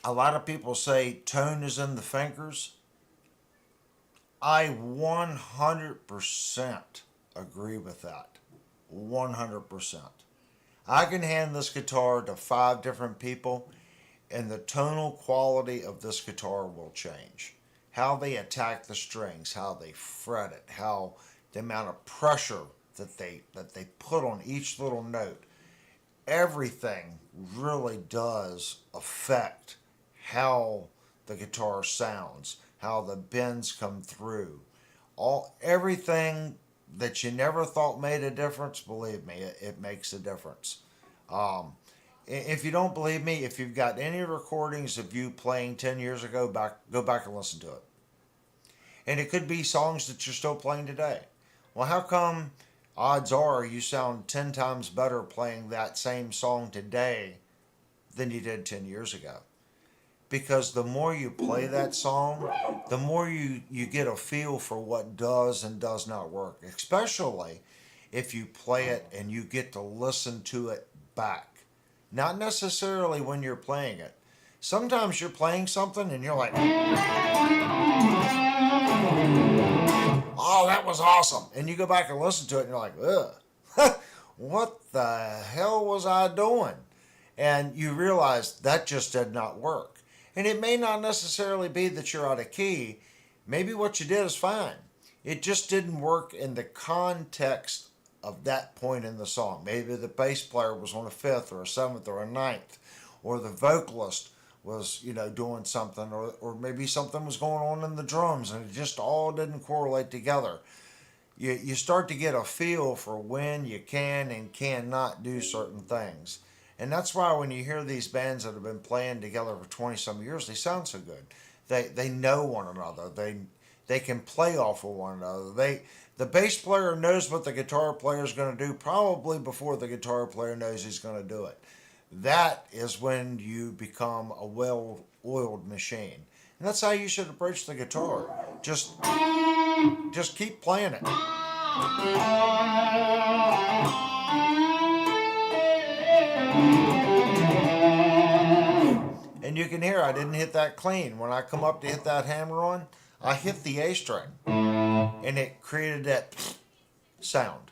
A lot of people say tone is in the fingers. I 100% agree with that. 100%. I can hand this guitar to 5 different people, and the tonal quality of this guitar will change. How they attack the strings, how they fret it, how the amount of pressure that they put on each little note. Everything really does affect how the guitar sounds, how the bends come through. Everything that you never thought made a difference, believe me, it makes a difference. If you don't believe me, if you've got any recordings of you playing 10 years ago, go back and listen to it. And it could be songs that you're still playing today. Well, how come odds are you sound 10 times better playing that same song today than you did 10 years ago? Because the more you play that song, the more you get a feel for what does and does not work, especially if you play it and you get to listen to it back. Not necessarily when you're playing it. Sometimes you're playing something and you're like, oh, that was awesome. And you go back and listen to it and you're like, ugh, what the hell was I doing? And you realize that just did not work. And it may not necessarily be that you're out of key. Maybe what you did is fine. It just didn't work in the context of that point in the song. Maybe the bass player was on a 5th or a 7th or a 9th, or the vocalist was, doing something, or maybe something was going on in the drums and it just all didn't correlate together. You start to get a feel for when you can and cannot do certain things. And that's why when you hear these bands that have been playing together for 20 some years, they sound so good. They know one another. They can play off of one another. The bass player knows what the guitar player is going to do probably before the guitar player knows he's going to do it. That is when you become a well-oiled machine. And that's how you should approach the guitar. Just keep playing it. And you can hear I didn't hit that clean. When I come up to hit that hammer on, I hit the A string. And it created that sound.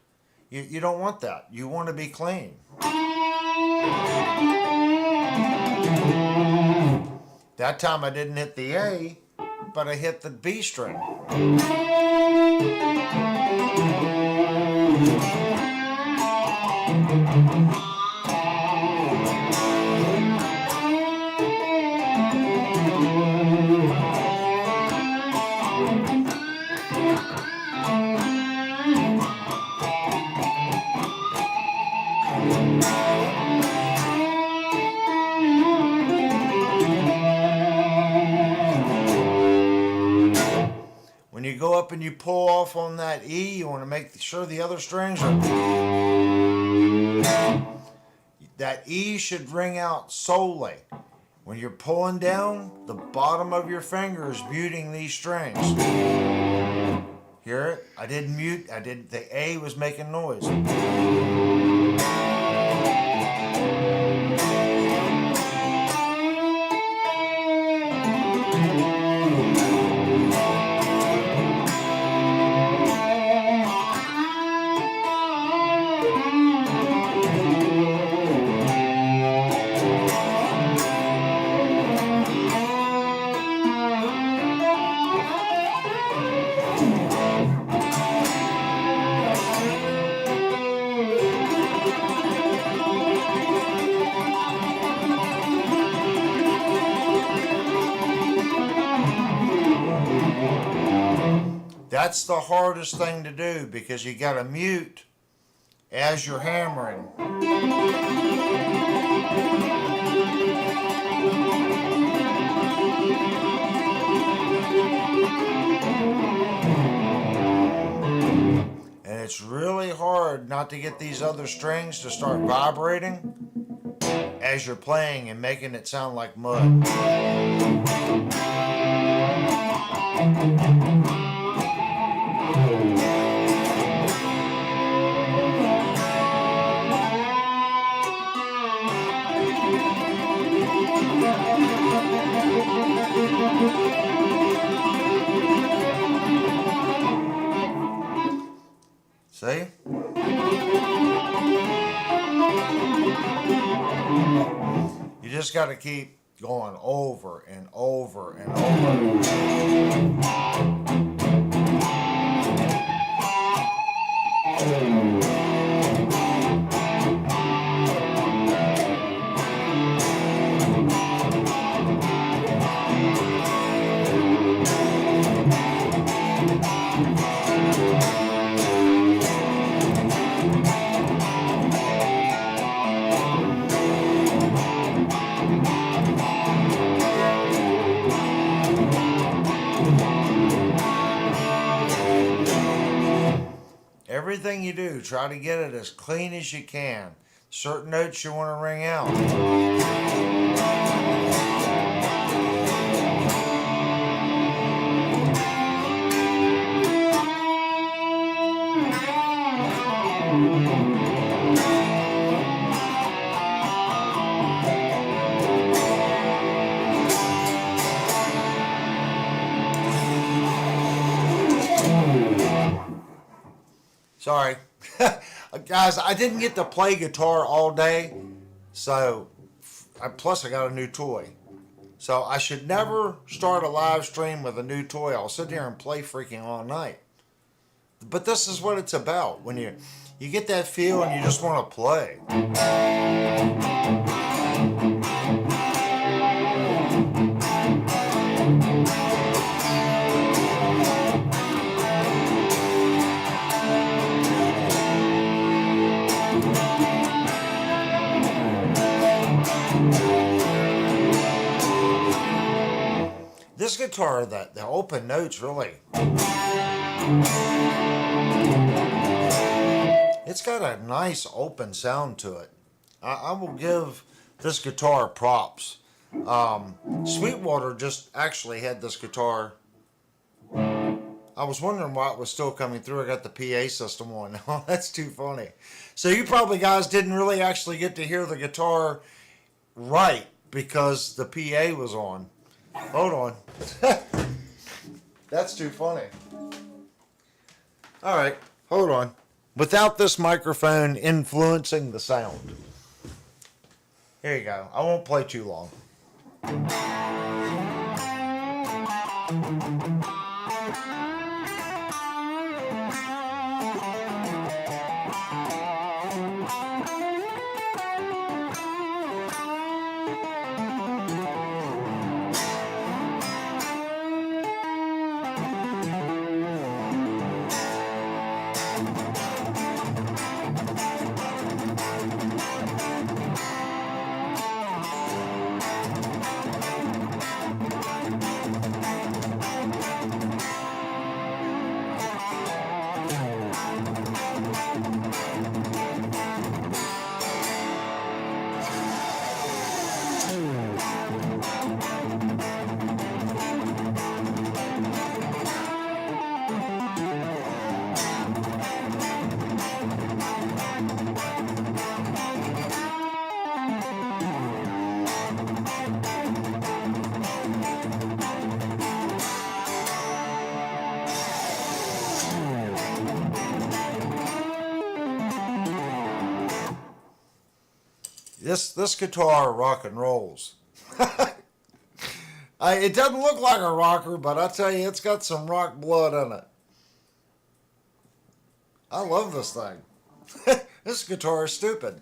You don't want that. You want to be clean. That time I didn't hit the A, but I hit the B string. When you go up and you pull off on that E, you want to make sure the other strings are... That E should ring out solely. When you're pulling down, the bottom of your finger is muting these strings. Hear it? I didn't mute. The A was making noise. That's the hardest thing to do because you got to mute as you're hammering. And it's really hard not to get these other strings to start vibrating as you're playing and making it sound like mud. See? You just got to keep going over and over and over. Everything you do, try to get it as clean as you can. Certain notes you want to ring out. Sorry. Guys, I didn't get to play guitar all day, so plus I got a new toy. So I should never start a live stream with a new toy. I'll sit there and play freaking all night. But this is what it's about. When you get that feel and you just want to play. This guitar, the open notes really, it's got a nice open sound to it. I will give this guitar props. Sweetwater just actually had this guitar. I was wondering why it was still coming through. I got the PA system on. Oh, that's too funny. So you probably guys didn't really actually get to hear the guitar right because the PA was on. Hold on. That's too funny. All right, hold on. Without this microphone influencing the sound. Here you go. I won't play too long. This guitar rock and rolls. It doesn't look like a rocker, but I tell you, it's got some rock blood in it. I love this thing. This guitar is stupid.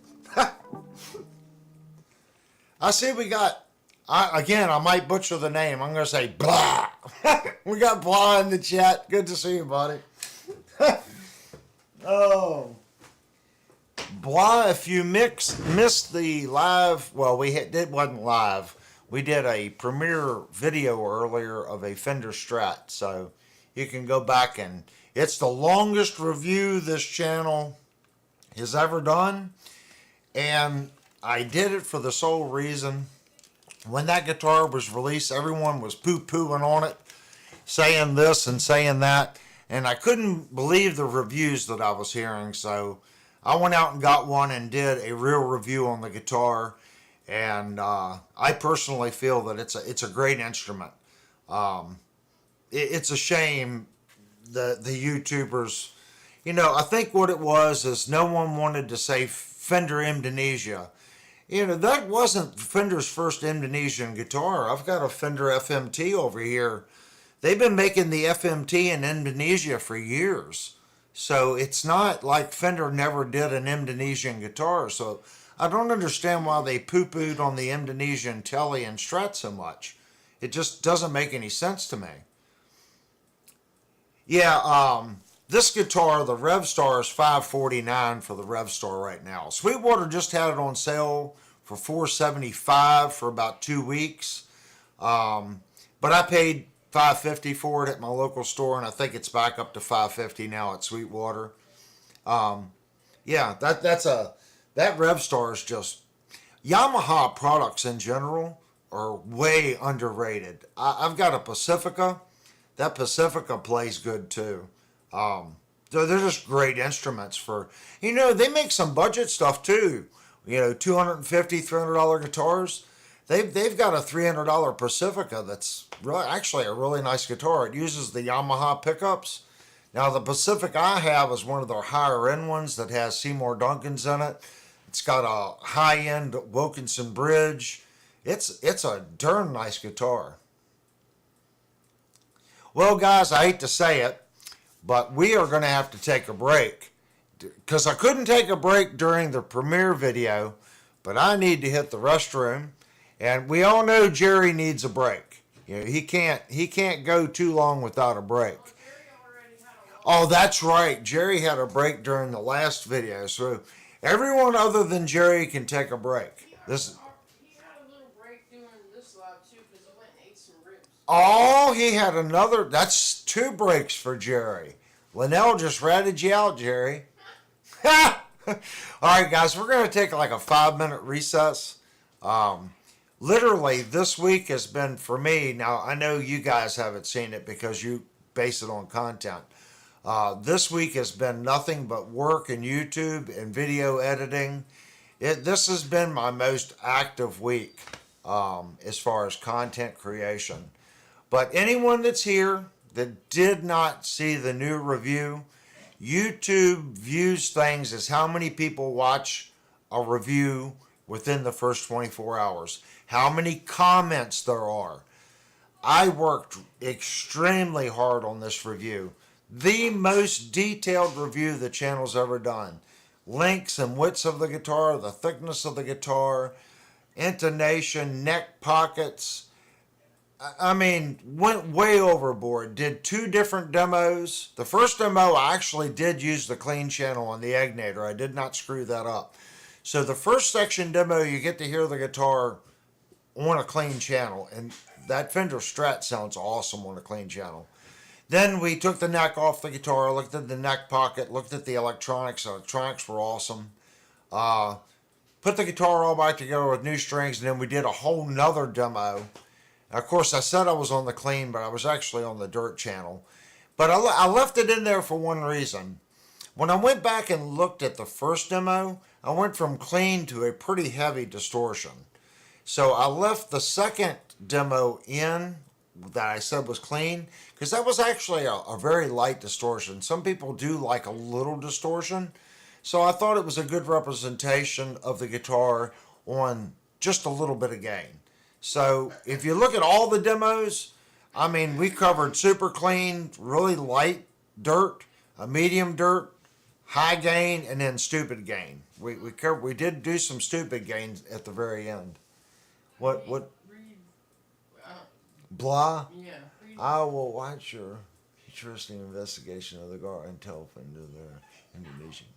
I see we got, I might butcher the name. I'm going to say blah. We got Blah in the chat. Good to see you, buddy. Oh. Blah, if you missed the live, well, it wasn't live. We did a premiere video earlier of a Fender Strat, so you can go back and it's the longest review this channel has ever done, and I did it for the sole reason when that guitar was released, everyone was poo-pooing on it, saying this and saying that, and I couldn't believe the reviews that I was hearing, so I went out and got one and did a real review on the guitar, and I personally feel that it's a great instrument. It's a shame the YouTubers, I think what it was is no one wanted to say Fender Indonesia. That wasn't Fender's first Indonesian guitar. I've got a Fender FMT over here. They've been making the FMT in Indonesia for years. So it's not like Fender never did an Indonesian guitar. So I don't understand why they poo-pooed on the Indonesian Tele and Strat so much. It just doesn't make any sense to me. Yeah, this guitar, the RevStar, is $549 for the RevStar right now. Sweetwater just had it on sale for $475 for about 2 weeks. But I paid $550 for it at my local store, and I think it's back up to $550 now at Sweetwater. Yeah, that RevStar is just... Yamaha products in general are way underrated. I've got a Pacifica. That Pacifica plays good too. They're just great instruments for, they make some budget stuff too. $250, $300 guitars. They've got a $300 Pacifica that's actually a really nice guitar. It uses the Yamaha pickups. Now the Pacifica I have is one of their higher end ones that has Seymour Duncans in it. It's got a high end Wilkinson bridge. It's a darn nice guitar. Well, guys, I hate to say it, but we are going to have to take a break because I couldn't take a break during the premiere video, but I need to hit the restroom, and we all know Jerry needs a break. He can't go too long without a break. Oh, that's right. Jerry had a break during the last video, so everyone other than Jerry can take a break. He had a little break doing this live too because he went and ate some ribs. Oh, he had another. That's 2 breaks for Jerry. Linnell just ratted you out, Jerry. All right, guys, we're going to take like a 5-minute recess. Literally, this week has been for me. Now, I know you guys haven't seen it because you base it on content. This week has been nothing but work and YouTube and video editing. This has been my most active week as far as content creation. But anyone that's here that did not see the new review, YouTube views things as how many people watch a review within the first 24 hours, how many comments there are. I worked extremely hard on this review. The most detailed review the channel's ever done. Lengths and widths of the guitar, the thickness of the guitar, intonation, neck pockets. I mean, went way overboard. Did 2 different demos. The first demo, I actually did use the clean channel on the Egnator. I did not screw that up. So the first section demo, you get to hear the guitar on a clean channel. And that Fender Strat sounds awesome on a clean channel. Then we took the neck off the guitar, looked at the neck pocket, looked at the electronics. The electronics were awesome. Put the guitar all back together with new strings, and then we did a whole nother demo. Of course, I said I was on the clean, but I was actually on the dirt channel. But I left it in there for one reason. When I went back and looked at the first demo, I went from clean to a pretty heavy distortion. So I left the second demo in that I said was clean, because that was actually a very light distortion. Some people do like a little distortion. So I thought it was a good representation of the guitar on just a little bit of gain. So if you look at all the demos, I mean, we covered super clean, really light dirt, a medium dirt, high gain, and then stupid gain. We did do some stupid gains at the very end. What? Read, Blah? yeah, read I will watch your interesting investigation of the Gar and telephone to the Indonesian.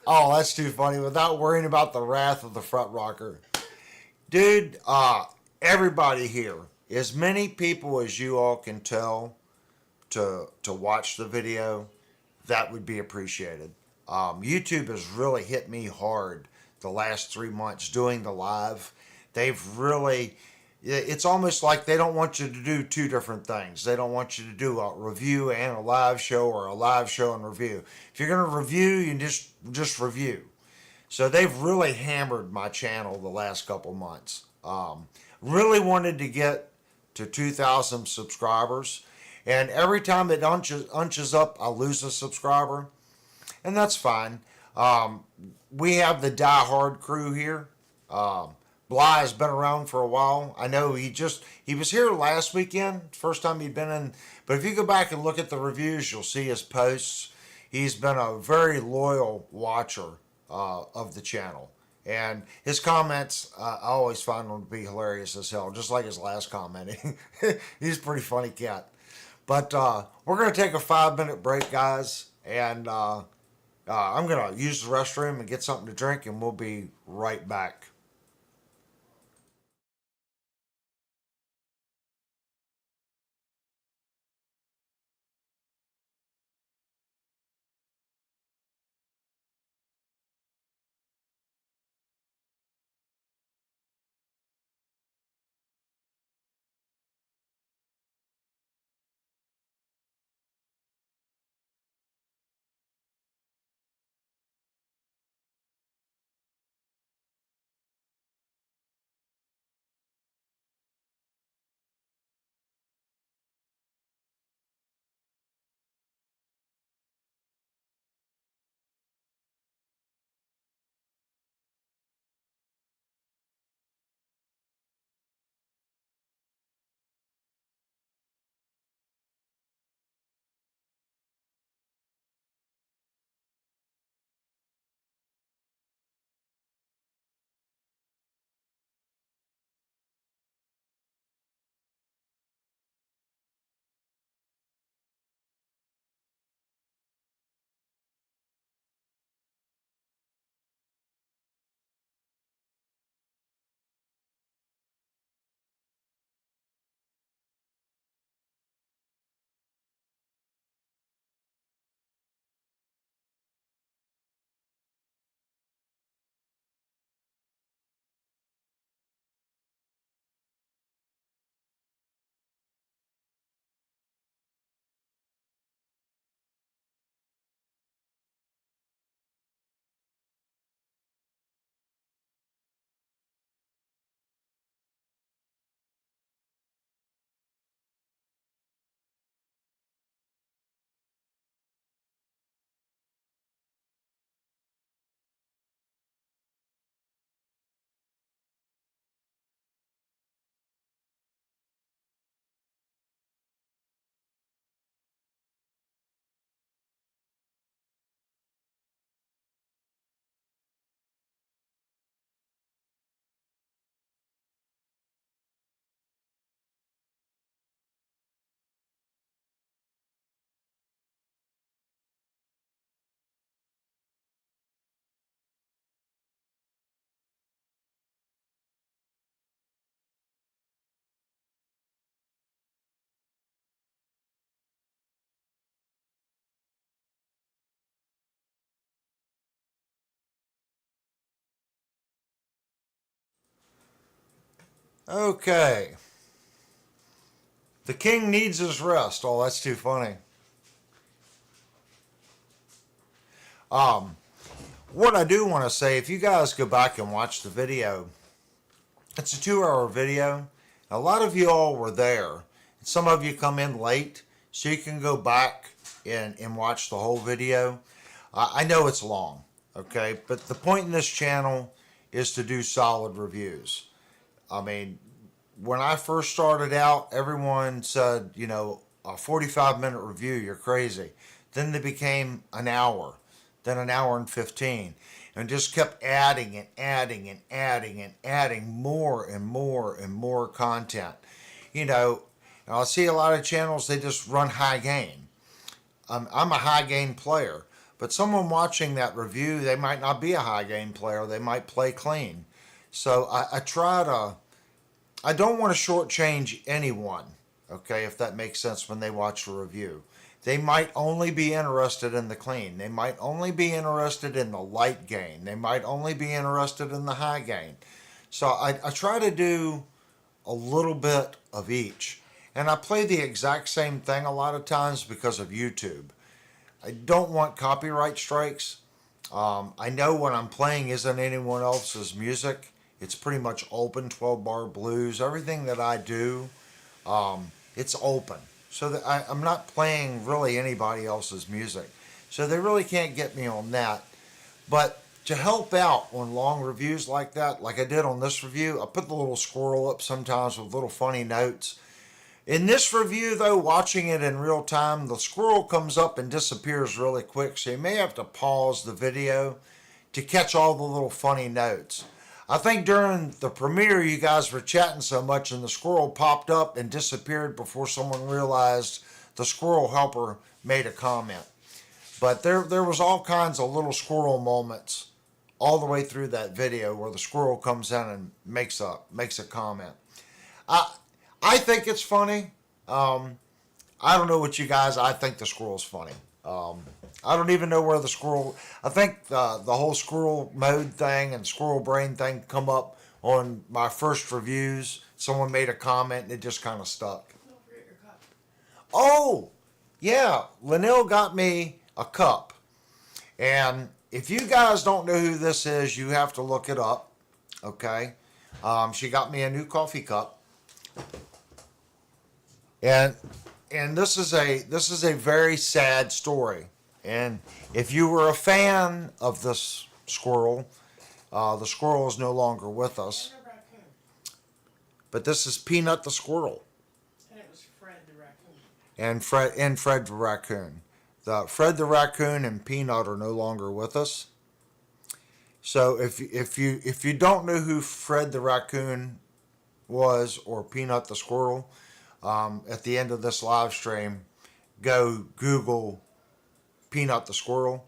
Oh, that's too funny. Without worrying about the wrath of the front rocker. Dude, everybody here, as many people as you all can tell to watch the video, that would be appreciated. YouTube has really hit me hard the last 3 months doing the live. They've really, it's almost like they don't want you to do two different things. They don't want you to do a review and a live show, or a live show and review. If you're going to review, you just review. So they've really hammered my channel the last couple months. Really wanted to get to 2,000 subscribers, and every time it unches up, I lose a subscriber, and that's fine. We have the Die Hard crew here. Bly has been around for a while. I know he was here last weekend, first time he'd been in. But if you go back and look at the reviews, you'll see his posts. He's been a very loyal watcher of the channel, and his comments I always find them to be hilarious as hell. Just like his last comment, he's a pretty funny cat. But we're gonna take a 5-minute break, guys, and I'm gonna use the restroom and get something to drink, and we'll be right back. Okay, the king needs his rest. Oh, that's too funny. Um, what I do want to say, if you guys go back and watch the video, it's a 2-hour video. A lot of you all were there. Some of you come in late, so you can go back and watch the whole video. I know it's long, okay? But the point in this channel is to do solid reviews. I mean, when I first started out, everyone said, a 45-minute review, you're crazy. Then they became an hour, then an hour and 15. and just kept adding and adding and adding and adding more and more and more content. You know, I'll see a lot of channels, they just run high gain. I'm a high gain player, but someone watching that review, they might not be a high gain player. They might play clean. So I don't want to shortchange anyone, okay, if that makes sense when they watch a review. They might only be interested in the clean. They might only be interested in the light gain. They might only be interested in the high gain. So I try to do a little bit of each. And I play the exact same thing a lot of times because of YouTube. I don't want copyright strikes. I know what I'm playing isn't anyone else's music. It's pretty much open, 12 bar blues. Everything that I do, it's open. So that I'm not playing really anybody else's music. So they really can't get me on that. But to help out on long reviews like that, like I did on this review, I put the little squirrel up sometimes with little funny notes. In this review, though, watching it in real time, the squirrel comes up and disappears really quick, so you may have to pause the video to catch all the little funny notes. I think during the premiere, you guys were chatting so much and the squirrel popped up and disappeared before someone realized the squirrel helper made a comment. But there was all kinds of little squirrel moments all the way through that video where the squirrel comes in and makes a comment. I think it's funny. I don't know what you guys. I think the squirrel's funny. I don't even know where the squirrel. I think the whole squirrel mode thing and squirrel brain thing come up on my first reviews. Someone made a comment and it just kind of stuck. Don't forget your cup. Oh, yeah, Linnell got me a cup, and if you guys don't know who this is, you have to look it up. Okay, she got me a new coffee cup. And this is a very sad story. And if you were a fan of this squirrel, the squirrel is no longer with us. And a raccoon. But this is Peanut the squirrel And it was Fred the raccoon. and Fred the raccoon. Fred the raccoon and Peanut are no longer with us. So if you don't know who Fred the raccoon was or Peanut the squirrel, at the end of this live stream, go Google Peanut the squirrel,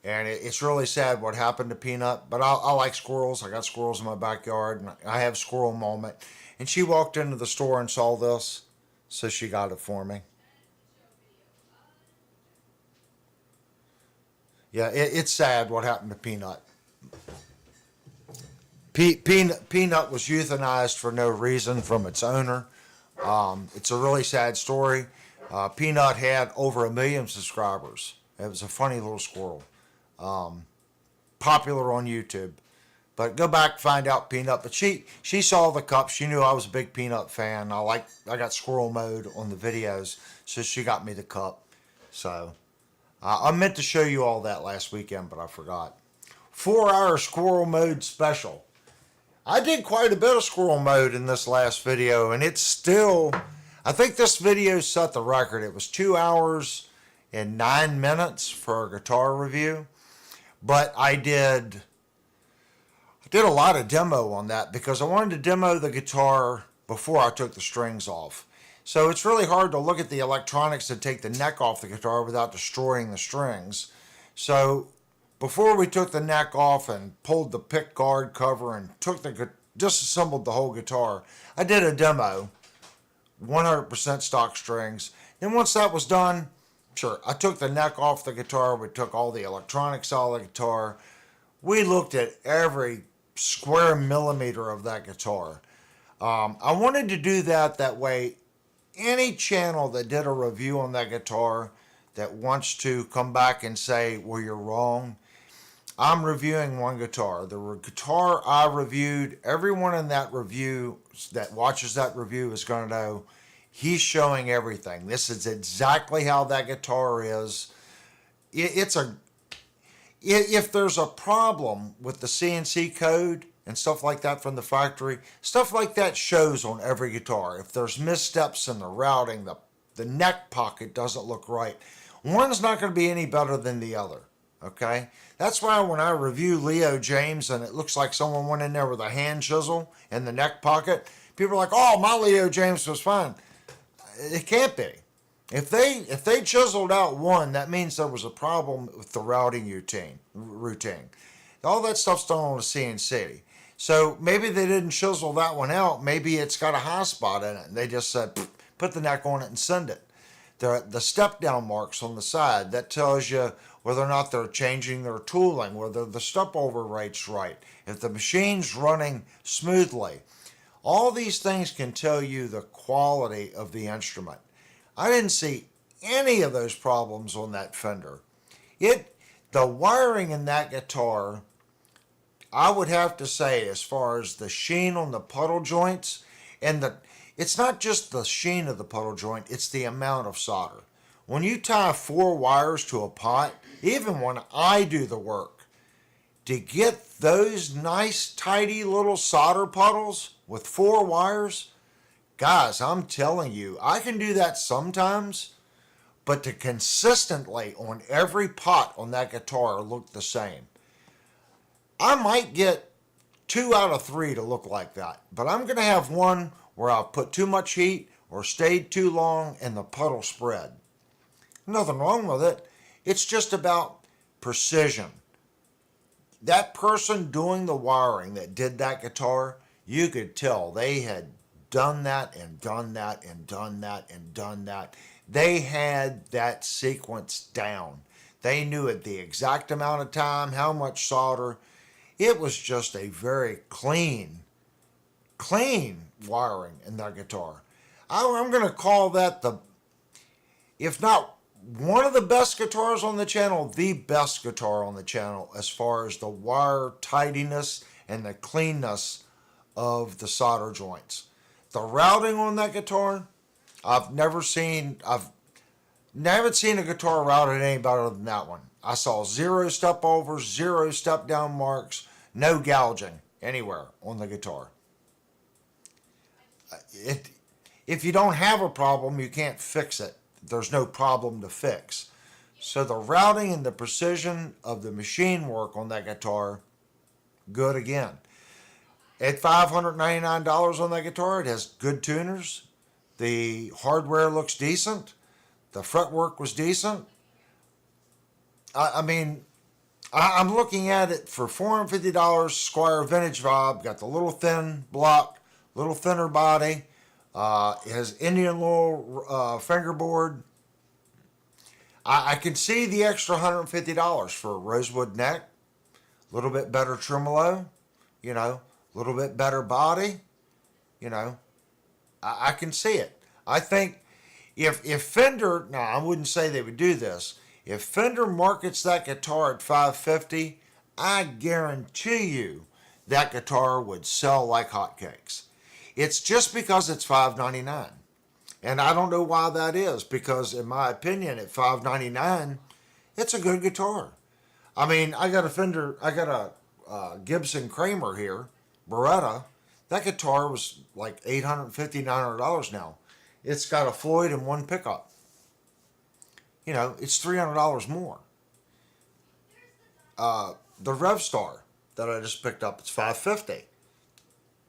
and it's really sad what happened to Peanut. But I like squirrels. I got squirrels in my backyard, and I have squirrel moment. And she walked into the store and saw this, so she got it for me. Yeah, it's sad what happened to Peanut. Peanut was euthanized for no reason from its owner. It's a really sad story. Peanut had over 1 million subscribers. It was a funny little squirrel. Popular on YouTube. But go back, find out Peanut. But she saw the cup. She knew I was a big Peanut fan. I got squirrel mode on the videos, so she got me the cup. So I meant to show you all that last weekend, but I forgot. 4-hour squirrel mode special. I did quite a bit of squirrel mode in this last video, and it's still, I think this video set the record. It was 2 hours and 9 minutes for a guitar review, but I did a lot of demo on that because I wanted to demo the guitar before I took the strings off. So it's really hard to look at the electronics and take the neck off the guitar without destroying the strings. So before we took the neck off and pulled the pick guard cover and disassembled the whole guitar, I did a demo, 100% stock strings. Then once that was done, sure, I took the neck off the guitar. We took all the electronics out of the guitar. We looked at every square millimeter of that guitar. I wanted to do that way any channel that did a review on that guitar that wants to come back and say, well, you're wrong. I'm reviewing one guitar. The guitar I reviewed, everyone in that review that watches that review is going to know he's showing everything. This is exactly how that guitar is. If there's a problem with the CNC code and stuff like that from the factory, stuff like that shows on every guitar. If there's missteps in the routing, the neck pocket doesn't look right, one's not going to be any better than the other. Okay? That's why when I review Leo James and it looks like someone went in there with a hand chisel in the neck pocket, people are like, oh, my Leo James was fine. It can't be. If they chiseled out one, that means there was a problem with the routing routine. All that stuff's done on a CNC. So maybe they didn't chisel that one out. Maybe it's got a high spot in it. And they just said, put the neck on it and send it. The step down marks on the side, that tells you whether or not they're changing their tooling, whether the step over rate's right, if the machine's running smoothly. All these things can tell you the quality of the instrument. I didn't see any of those problems on that Fender. The wiring in that guitar, I would have to say, as far as the sheen on the puddle joints, it's not just the sheen of the puddle joint, it's the amount of solder. When you tie 4 wires to a pot, even when I do the work, to get those nice, tidy little solder puddles with 4 wires, guys, I'm telling you, I can do that sometimes, but to consistently on every pot on that guitar look the same. I might get 2 out of 3 to look like that, but I'm going to have one where I've put too much heat or stayed too long and the puddle spread. Nothing wrong with it. It's just about precision. That person doing the wiring that did that guitar, you could tell they had done that and done that and done that and done that. They had that sequence down. They knew at the exact amount of time, how much solder. It was just a very clean wiring in that guitar. I'm going to call that if not one of the best guitars on the channel, the best guitar on the channel as far as the wire tidiness and the cleanness of the solder joints. The routing on that guitar, I haven't seen a guitar routed any better than that one. I saw 0 step overs, 0 step down marks, no gouging anywhere on the guitar. If you don't have a problem, you can't fix it. There's no problem to fix. So the routing and the precision of the machine work on that guitar, good again. At $599 on that guitar, it has good tuners. The hardware looks decent. The fretwork was decent. I'm looking at it for $450. Squire Vintage Vibe, got the little thin block, little thinner body. It has Indian little fingerboard. I can see the extra $150 for a rosewood neck, a little bit better tremolo, a little bit better body, I can see it. I think if Fender, now I wouldn't say they would do this. If Fender markets that guitar at $550, I guarantee you that guitar would sell like hotcakes. It's just because it's $599. And I don't know why that is, because in my opinion, at $599, it's a good guitar. I got a Gibson Kramer here, Beretta. That guitar was like $850, $900 now. It's got a Floyd and 1 pickup. It's $300 more. The Revstar that I just picked up, it's $550.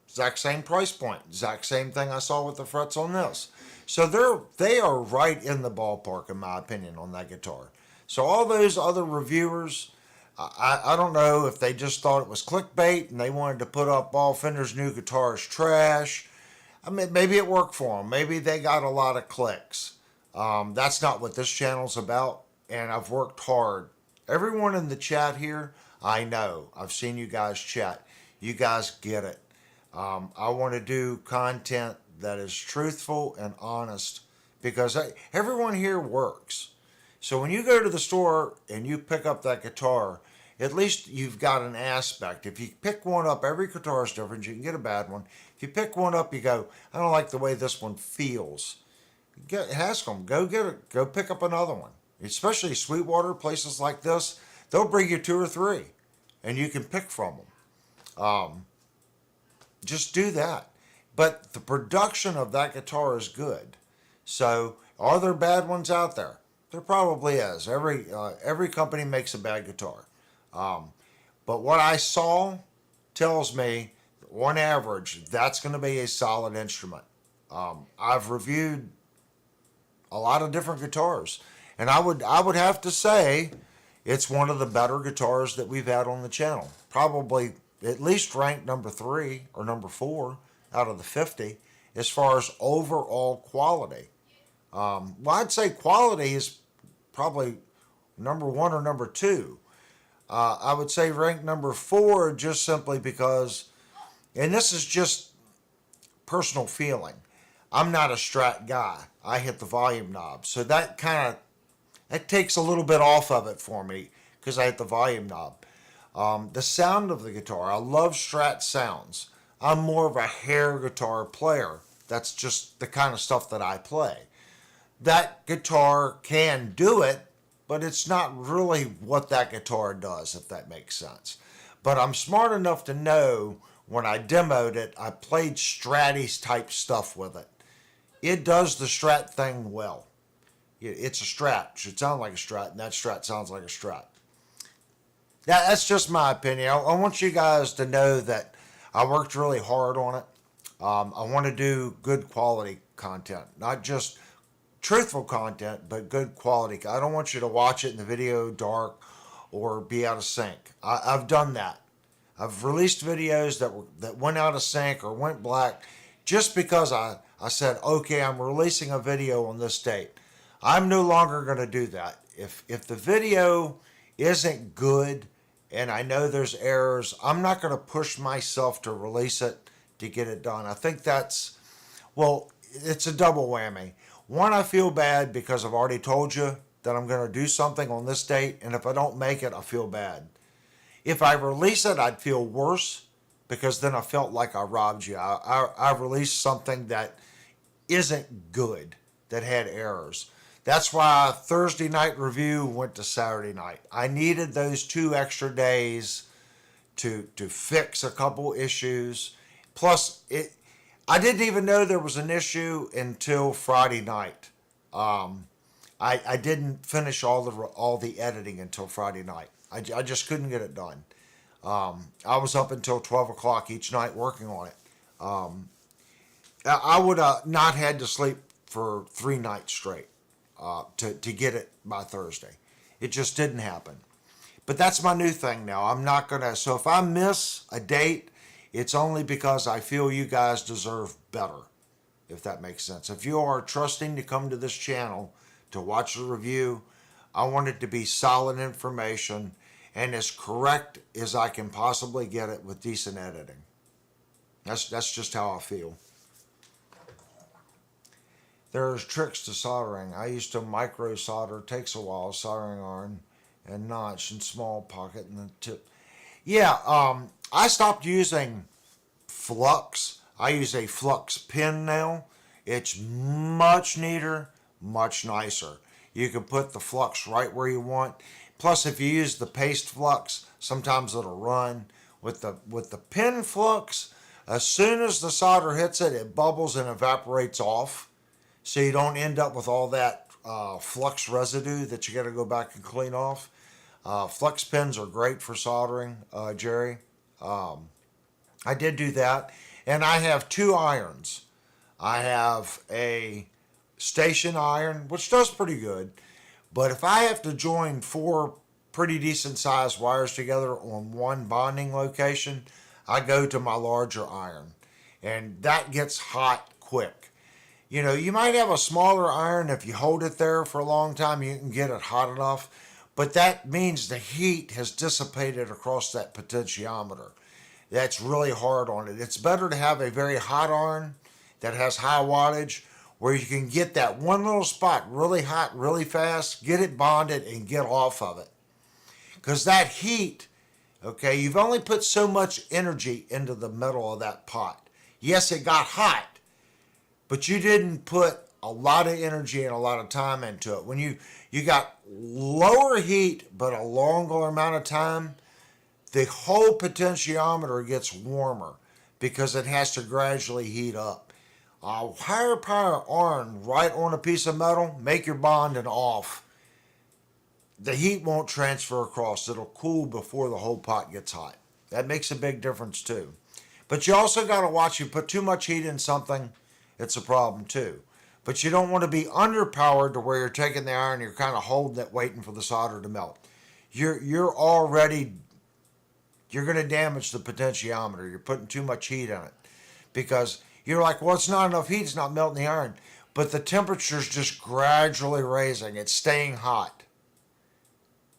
Exact same price point. Exact same thing I saw with the frets on this. So they are right in the ballpark, in my opinion, on that guitar. So all those other reviewers, I don't know if they just thought it was clickbait and they wanted to put up all Fender's new guitars trash. Maybe it worked for them. Maybe they got a lot of clicks. That's not what this channel's about, and I've worked hard. Everyone in the chat here, I know. I've seen you guys chat. You guys get it. I want to do content that is truthful and honest because everyone here works. So when you go to the store and you pick up that guitar, at least you've got an aspect. If you pick one up, every guitar is different. You can get a bad one. If you pick one up, you go, I don't like the way this one feels. Ask them, go get it. Go pick up another one. Especially Sweetwater, places like this, they'll bring you 2 or 3 and you can pick from them. Just do that. But the production of that guitar is good. So, are there bad ones out there? There probably is. Every company makes a bad guitar. Um, but what I saw tells me, on average, that's going to be a solid instrument. I've reviewed a lot of different guitars, and I would have to say it's one of the better guitars that we've had on the channel. Probably at least ranked number 3 or number 4 out of the 50 as far as overall quality. Well, I'd say quality is probably number 1 or number 2. I would say ranked number 4 just simply because, and this is just personal feeling. I'm not a Strat guy. I hit the volume knob, so that takes a little bit off of it for me because I hit the volume knob. The sound of the guitar, I love Strat sounds. I'm more of a hair guitar player. That's just the kind of stuff that I play. That guitar can do it, but it's not really what that guitar does, if that makes sense. But I'm smart enough to know when I demoed it, I played Stratty type stuff with it. It does the Strat thing well. It's a Strat. It should sound like a Strat, and that Strat sounds like a Strat. That's just my opinion. I want you guys to know that I worked really hard on it. I want to do good quality content, not just truthful content, but good quality. I don't want you to watch it in the video dark or be out of sync. I've done that. I've released videos that went out of sync or went black just because I said, okay, I'm releasing a video on this date. I'm no longer going to do that. If the video isn't good and I know there's errors, I'm not going to push myself to release it to get it done. I think well, it's a double whammy. One, I feel bad because I've already told you that I'm going to do something on this date, and if I don't make it, I feel bad. If I release it, I'd feel worse because then I felt like I robbed you. I released something that isn't good, that had errors. That's why Thursday night review went to Saturday night. I needed those 2 extra days to fix a couple issues. Plus, I didn't even know there was an issue until Friday night. I didn't finish all the editing until Friday night. I just couldn't get it done. I was up until 12 o'clock each night working on it. I would have not had to sleep for 3 nights straight to get it by Thursday. It just didn't happen. But that's my new thing now. I'm not going to. So if I miss a date, it's only because I feel you guys deserve better, if that makes sense. If you are trusting to come to this channel to watch the review, I want it to be solid information and as correct as I can possibly get it with decent editing. That's just how I feel. There's tricks to soldering. I used to micro solder. It takes a while. Soldering iron and notch and small pocket and the tip. Yeah, I stopped using flux. I use a flux pen now. It's much neater, much nicer. You can put the flux right where you want. Plus, if you use the paste flux, sometimes it'll run. With the pen flux, as soon as the solder hits it, it bubbles and evaporates off. So you don't end up with all that flux residue that you got to go back and clean off. Flux pens are great for soldering, Jerry. I did do that. And I have 2 irons. I have a station iron, which does pretty good. But if I have to join 4 pretty decent sized wires together on one bonding location, I go to my larger iron. And that gets hot quick. You know, you might have a smaller iron. If you hold it there for a long time, you can get it hot enough. But that means the heat has dissipated across that potentiometer. That's really hard on it. It's better to have a very hot iron that has high wattage where you can get that one little spot really hot, really fast, get it bonded, and get off of it. Because that heat, okay, you've only put so much energy into the metal of that pot. Yes, it got hot, but you didn't put a lot of energy and a lot of time into it. When you got lower heat but a longer amount of time, the whole potentiometer gets warmer because it has to gradually heat up. A higher power iron right on a piece of metal, make your bonding off the heat won't transfer across. It'll cool before the whole pot gets hot. That makes a big difference too. But you also got to watch. You put too much heat in something, it's a problem too. But you don't want to be underpowered to where you're taking the iron, you're kind of holding it, waiting for the solder to melt. You're already you're going to damage the potentiometer. You're putting too much heat in it because you're like, well, it's not enough heat. It's not melting the iron, but the temperature's just gradually raising. It's staying hot.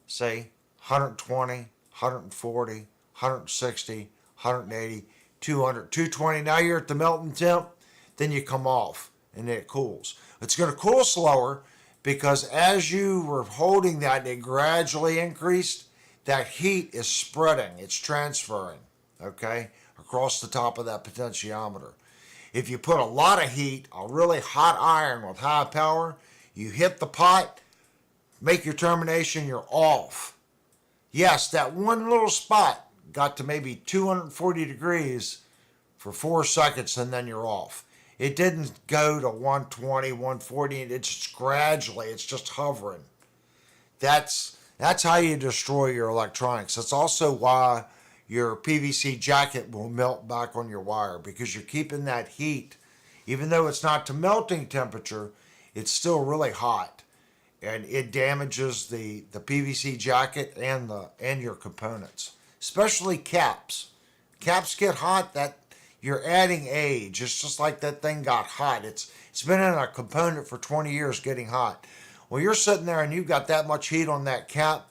Say 120, 140, 160, 180, 200, 220. Now you're at the melting temp. Then you come off and it cools. It's going to cool slower because as you were holding that and it gradually increased, that heat is spreading. It's transferring, okay, across the top of that potentiometer. If you put a lot of heat, a really hot iron with high power, you hit the pot, make your termination, you're off. Yes, that one little spot got to maybe 240 degrees for 4 seconds and then you're off. It didn't go to 120, 140. It's just gradually, it's just hovering. That's how you destroy your electronics. That's also why your PVC jacket will melt back on your wire because you're keeping that heat. Even though it's not to melting temperature, it's still really hot. And it damages the PVC jacket and your components. Especially caps. Caps get hot, that you're adding age. It's just like that thing got hot. It's been in a component for 20 years getting hot. Well, you're sitting there and you've got that much heat on that cap,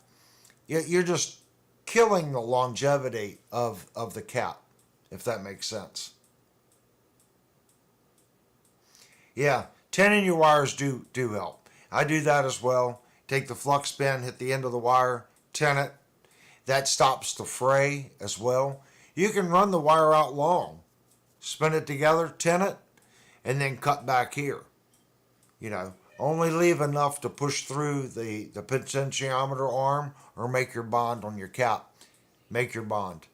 you're just killing the longevity of the cap, if that makes sense. Yeah, tinning your wires do help. I do that as well. Take the flux pen, hit the end of the wire, tin it. That stops the fray as well. You can run the wire out long, spin it together, tin it, and then cut back here. You know, only leave enough to push through the potentiometer arm or make your bond on your cap. Make your bond.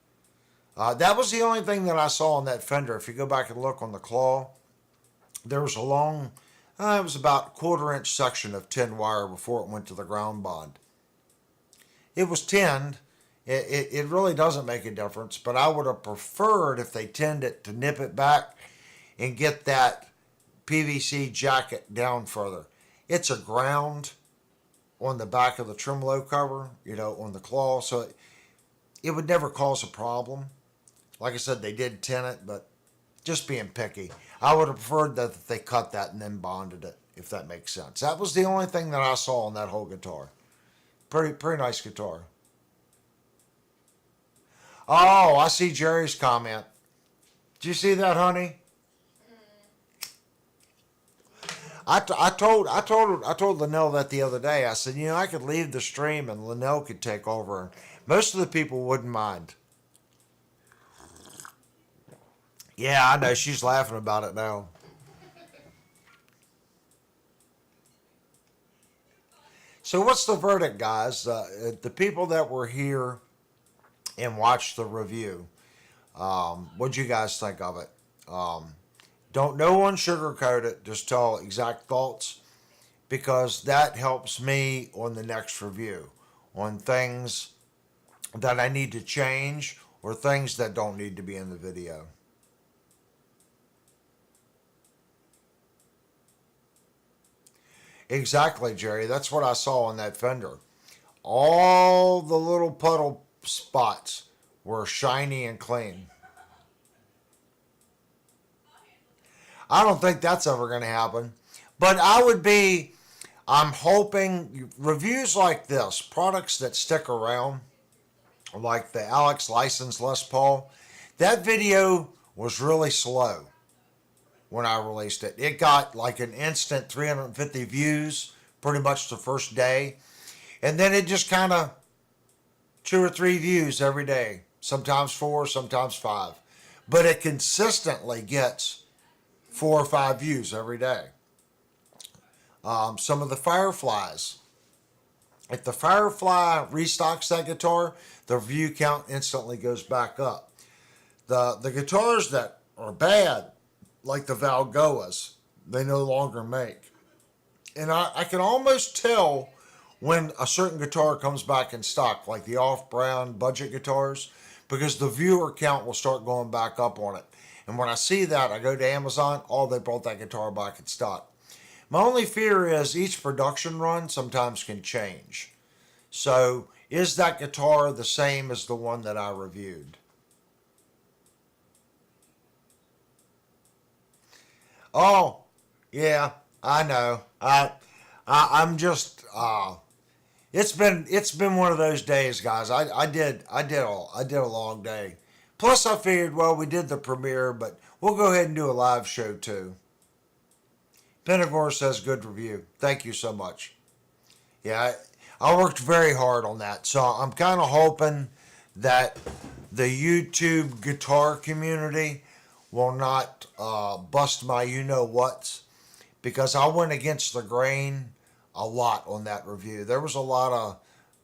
That was the only thing that I saw on that fender. If you go back and look on the claw, there was a long, it was about 1/4 inch section of tin wire before it went to the ground bond. It was tinned. It really doesn't make a difference, but I would have preferred if they tinned it to nip it back and get that PVC jacket down further. It's a ground on the back of the tremolo cover, on the claw, so it would never cause a problem. Like I said, they did tin it, but just being picky. I would have preferred that they cut that and then bonded it, if that makes sense. That was the only thing that I saw on that whole guitar. Pretty nice guitar. Oh, I see Jerry's comment. Did you see that, honey? I told Linnell that the other day. I said, I could leave the stream and Linnell could take over. Most of the people wouldn't mind. Yeah, I know. She's laughing about it now. So what's the verdict, guys? The people that were here and watched the review, what'd you guys think of it? Don't no one sugarcoat it. Just tell exact thoughts because that helps me on the next review on things that I need to change or things that don't need to be in the video. Exactly, Jerry. That's what I saw on that fender. All the little puddle spots were shiny and clean. I don't think that's ever going to happen. But I'm hoping reviews like this, products that stick around, like the Alex License Les Paul, that video was really slow when I released it. It got like an instant 350 views pretty much the first day. And then it just kind of 2 or 3 views every day. Sometimes 4, sometimes 5. But it consistently gets 4 or 5 views every day. Some of the Fireflies. If the Firefly restocks that guitar, the view count instantly goes back up. The guitars that are bad, like the Valgoas, they no longer make. And I can almost tell when a certain guitar comes back in stock, like the off-brand budget guitars, because the viewer count will start going back up on it. And when I see that, I go to Amazon, oh, they brought that guitar back in stock. My only fear is each production run sometimes can change. So, is that guitar the same as the one that I reviewed? Oh, yeah, I know. I'm just it's been one of those days, guys. I did a long day. Plus, I figured, well, we did the premiere, but we'll go ahead and do a live show too. Pentagore says good review. Thank you so much. Yeah, I worked very hard on that, so I'm kind of hoping that the YouTube guitar community will not bust my you know whats, because I went against the grain a lot on that review. There was a lot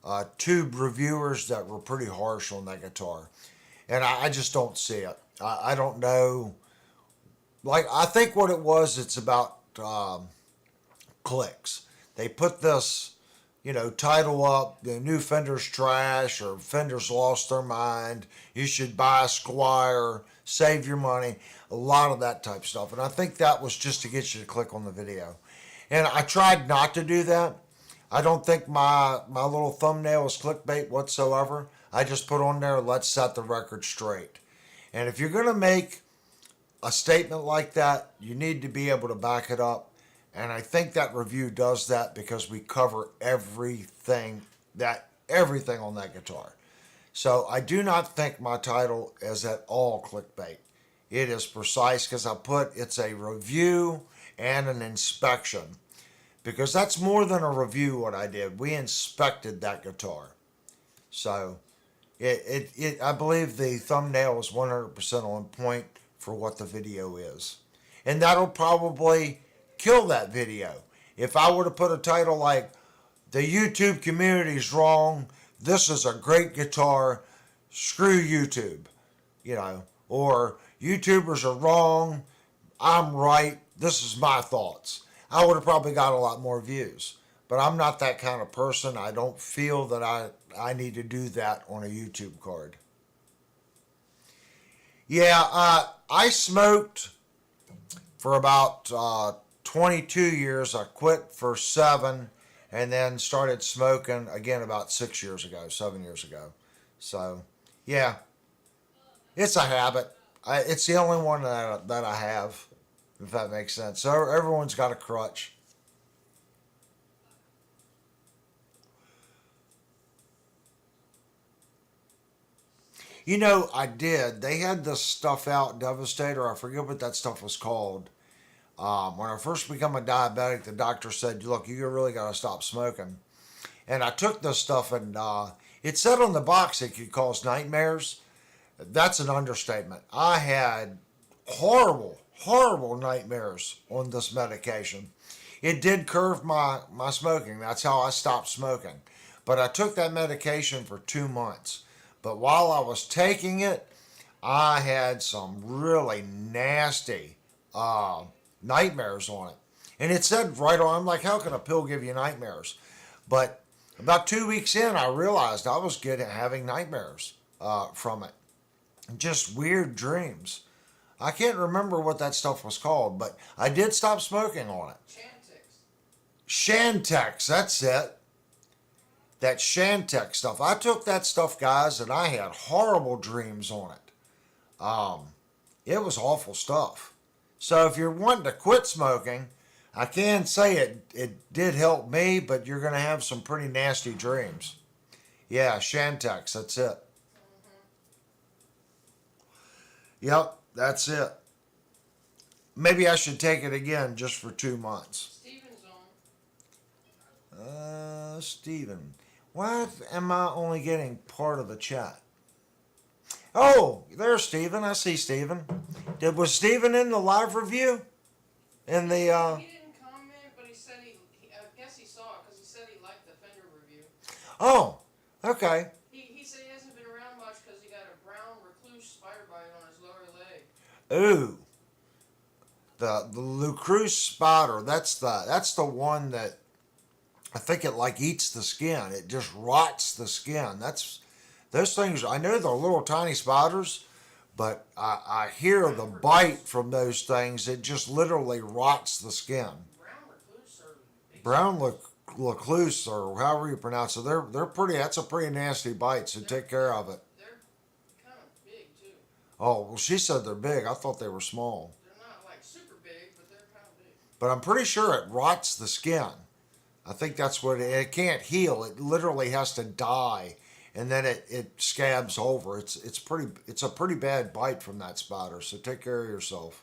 of tube reviewers that were pretty harsh on that guitar, and I just don't see it. I don't know. Like, I think what it was, it's about clicks. They put this, title up, the new Fender's trash, or Fender's lost their mind. You should buy a Squire, save your money, a lot of that type of stuff. And I think that was just to get you to click on the video. And I tried not to do that. I don't think my little thumbnail is clickbait whatsoever. I just put on there, let's set the record straight. And if you're going to make a statement like that, you need to be able to back it up. And I think that review does that because we cover everything on that guitar. So I do not think my title is at all clickbait. It is precise because I put it's a review and an inspection. Because that's more than a review what I did. We inspected that guitar. So I believe the thumbnail is 100% on point for what the video is. And that'll probably kill that video. If I were to put a title like, the YouTube community's wrong, this is a great guitar, screw YouTube, or YouTubers are wrong, I'm right, this is my thoughts. I would have probably got a lot more views. But I'm not that kind of person. I don't feel that I need to do that on a YouTube card. Yeah, I smoked for about 22 years. I quit for 7 and then started smoking again about 7 years ago. So, yeah, it's a habit. It's the only one that I have, if that makes sense. So everyone's got a crutch. I did. They had this stuff out, Devastator. I forget what that stuff was called. When I first became a diabetic, the doctor said, look, you really got to stop smoking. And I took this stuff, and it said on the box it could cause nightmares. That's an understatement. I had horrible, horrible nightmares on this medication. It did curb my smoking. That's how I stopped smoking. But I took that medication for 2 months. But while I was taking it, I had some really nasty nightmares on it. And it said right on, I'm like, how can a pill give you nightmares? But about 2 weeks in, I realized I was having nightmares from it. Just weird dreams. I can't remember what that stuff was called, but I did stop smoking on it. Shantex, that's it. That Shantex stuff. I took that stuff, guys, and I had horrible dreams on it. It was awful stuff. So if you're wanting to quit smoking, I can say it did help me, but you're going to have some pretty nasty dreams. Yeah, Shantex, that's it. Yep, that's it. Maybe I should take it again just for 2 months. Steven. Why am I only getting part of the chat? Oh, there's Steven. I see Steven. Was Steven in the live review? In the He didn't comment, but he said I guess he saw it because he said he liked the Fender review. Oh, okay. He said he hasn't been around much because he got a brown recluse spider bite on his lower leg. Ooh. The Lucrece Spider. That's the one that I think it like eats the skin. It just rots the skin. That's those things. I know they're little tiny spiders, but I hear the bite from those things. It just literally rots the skin. Brown recluse are big Brown spiders. recluse, or however you pronounce it, they're pretty. That's a pretty nasty bite. So take care of it. They're kind of big too. Oh well, she said they're big. I thought they were small. They're not like super big, but they're kind of big. But I'm pretty sure it rots the skin. I think that's what it can't heal. It literally has to die, and then it scabs over. It's a pretty bad bite from that spider. So take care of yourself.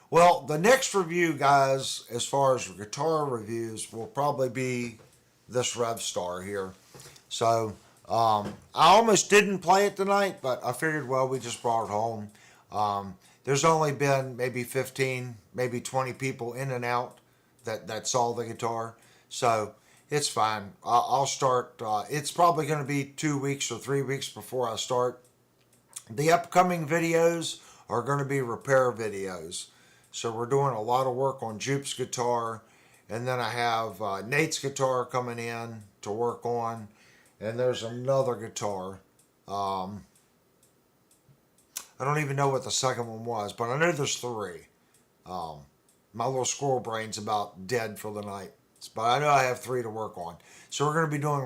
Well, the next review, guys, as far as guitar reviews, will probably be this Rev Star here. So I almost didn't play it tonight, but I figured, well, we just brought it home. There's only been maybe 15, maybe 20 people in and out that saw the guitar. So it's fine. I'll start. It's probably going to be 2 weeks or 3 weeks before I start. The upcoming videos are going to be repair videos. So we're doing a lot of work on Jupe's guitar. And then I have Nate's guitar coming in to work on. And there's another guitar. I don't even know what the second one was, but I know there's three. My little squirrel brain's about dead for the night. But I know I have three to work on. So we're going to be doing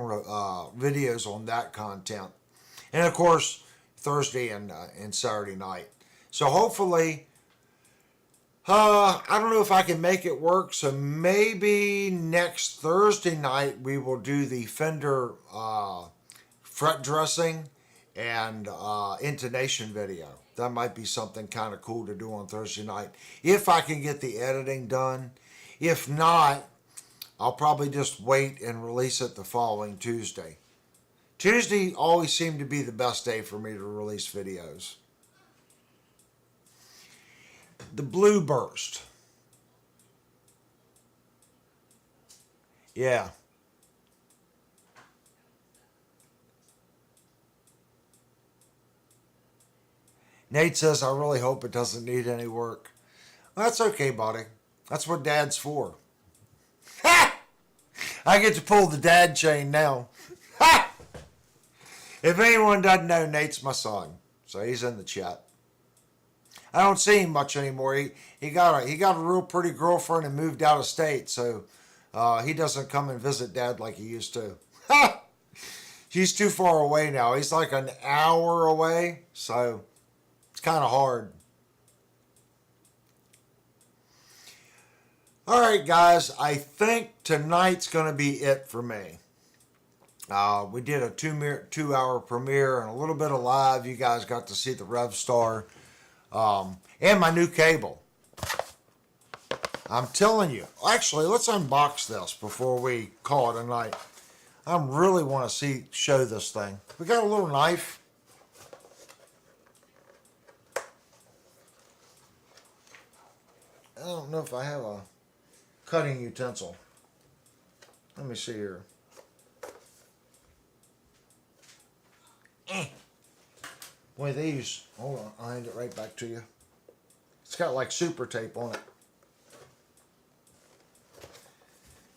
videos on that content. And of course, Thursday and Saturday night. So hopefully, I don't know if I can make it work. So maybe next Thursday night we will do the Fender fret dressing and intonation video. That might be something kind of cool to do on Thursday night if I can get the editing done. If not, I'll probably just wait and release it the following Tuesday. Tuesday always seemed to be the best day for me to release videos. The Blue Burst. Yeah. Nate says, I really hope it doesn't need any work. Well, that's okay, buddy. That's what Dad's for. Ha! I get to pull the dad chain now. Ha! If anyone doesn't know, Nate's my son. So he's in the chat. I don't see him much anymore. He got a real pretty girlfriend and moved out of state. So he doesn't come and visit Dad like he used to. Ha! He's too far away now. He's like an hour away. So it's kind of hard. All right, guys. I think tonight's going to be it for me. We did a 2-hour premiere and a little bit of live. You guys got to see the Rev Star and my new cable. I'm telling you. Actually, let's unbox this before we call it a night. I really want to show this thing. We got a little knife. I don't know if I have a cutting utensil. Let me see here. Boy, these, hold on, I'll hand it right back to you. It's got like super tape on it.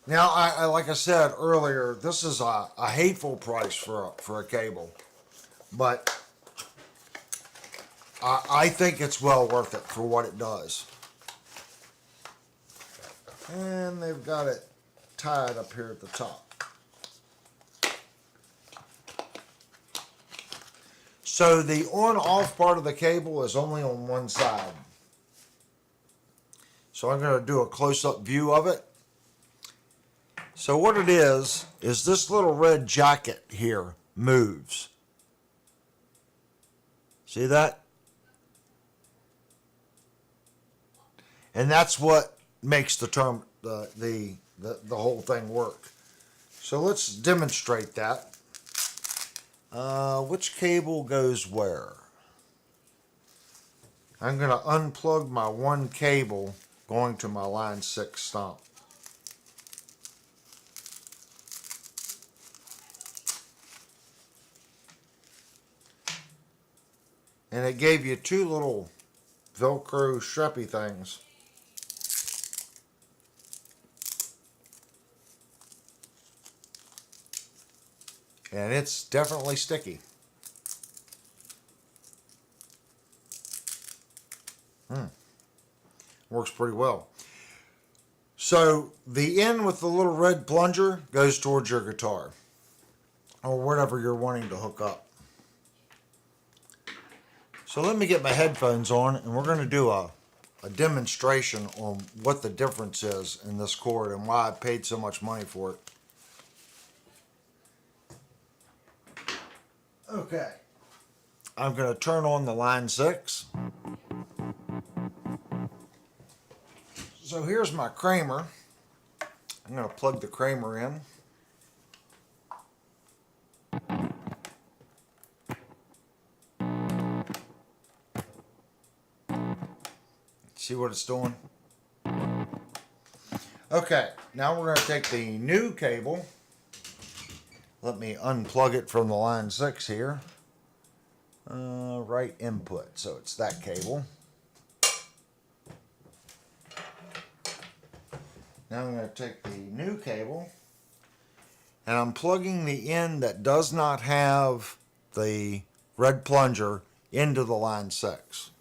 Now, I like I said earlier, this is a hateful price for a cable, but I think it's well worth it for what it does. And they've got it tied up here at the top. So the on-off part of the cable is only on one side. So I'm going to do a close-up view of it. So what it is this little red jacket here moves. See that? And that's what makes the whole thing work. So let's demonstrate that. Which cable goes where? I'm going to unplug my one cable going to my line 6 stump. And it gave you two little Velcro strappy things. And it's definitely sticky. Works pretty well. So the end with the little red plunger goes towards your guitar or whatever you're wanting to hook up. So let me get my headphones on and we're going to do a demonstration on what the difference is in this cord and why I paid so much money for it. Okay. I'm going to turn on the line 6. So here's my Kramer. I'm going to plug the Kramer in. See what it's doing? Okay, now we're going to take the new cable. Let me unplug it from the line 6 here. Right input, so it's that cable. Now I'm going to take the new cable and I'm plugging the end that does not have the red plunger into the line 6.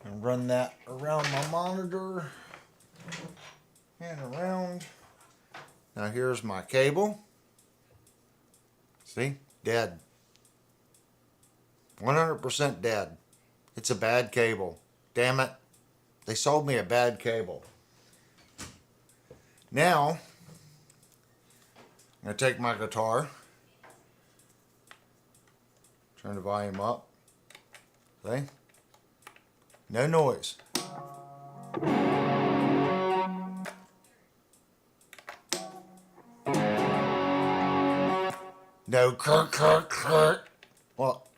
And run that around my monitor and around. Now here's my cable. See? Dead. 100% dead. It's a bad cable. Damn it. They sold me a bad cable. Now, I'm going to take my guitar. Turn the volume up. See? No noise. No kirk, kirk, kirk. Well,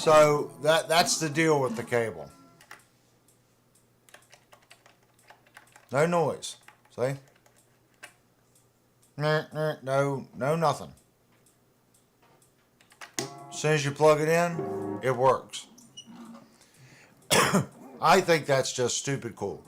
so that's the deal with the cable. No noise. See? No, nothing. As soon as you plug it in, it works. I think that's just stupid cool.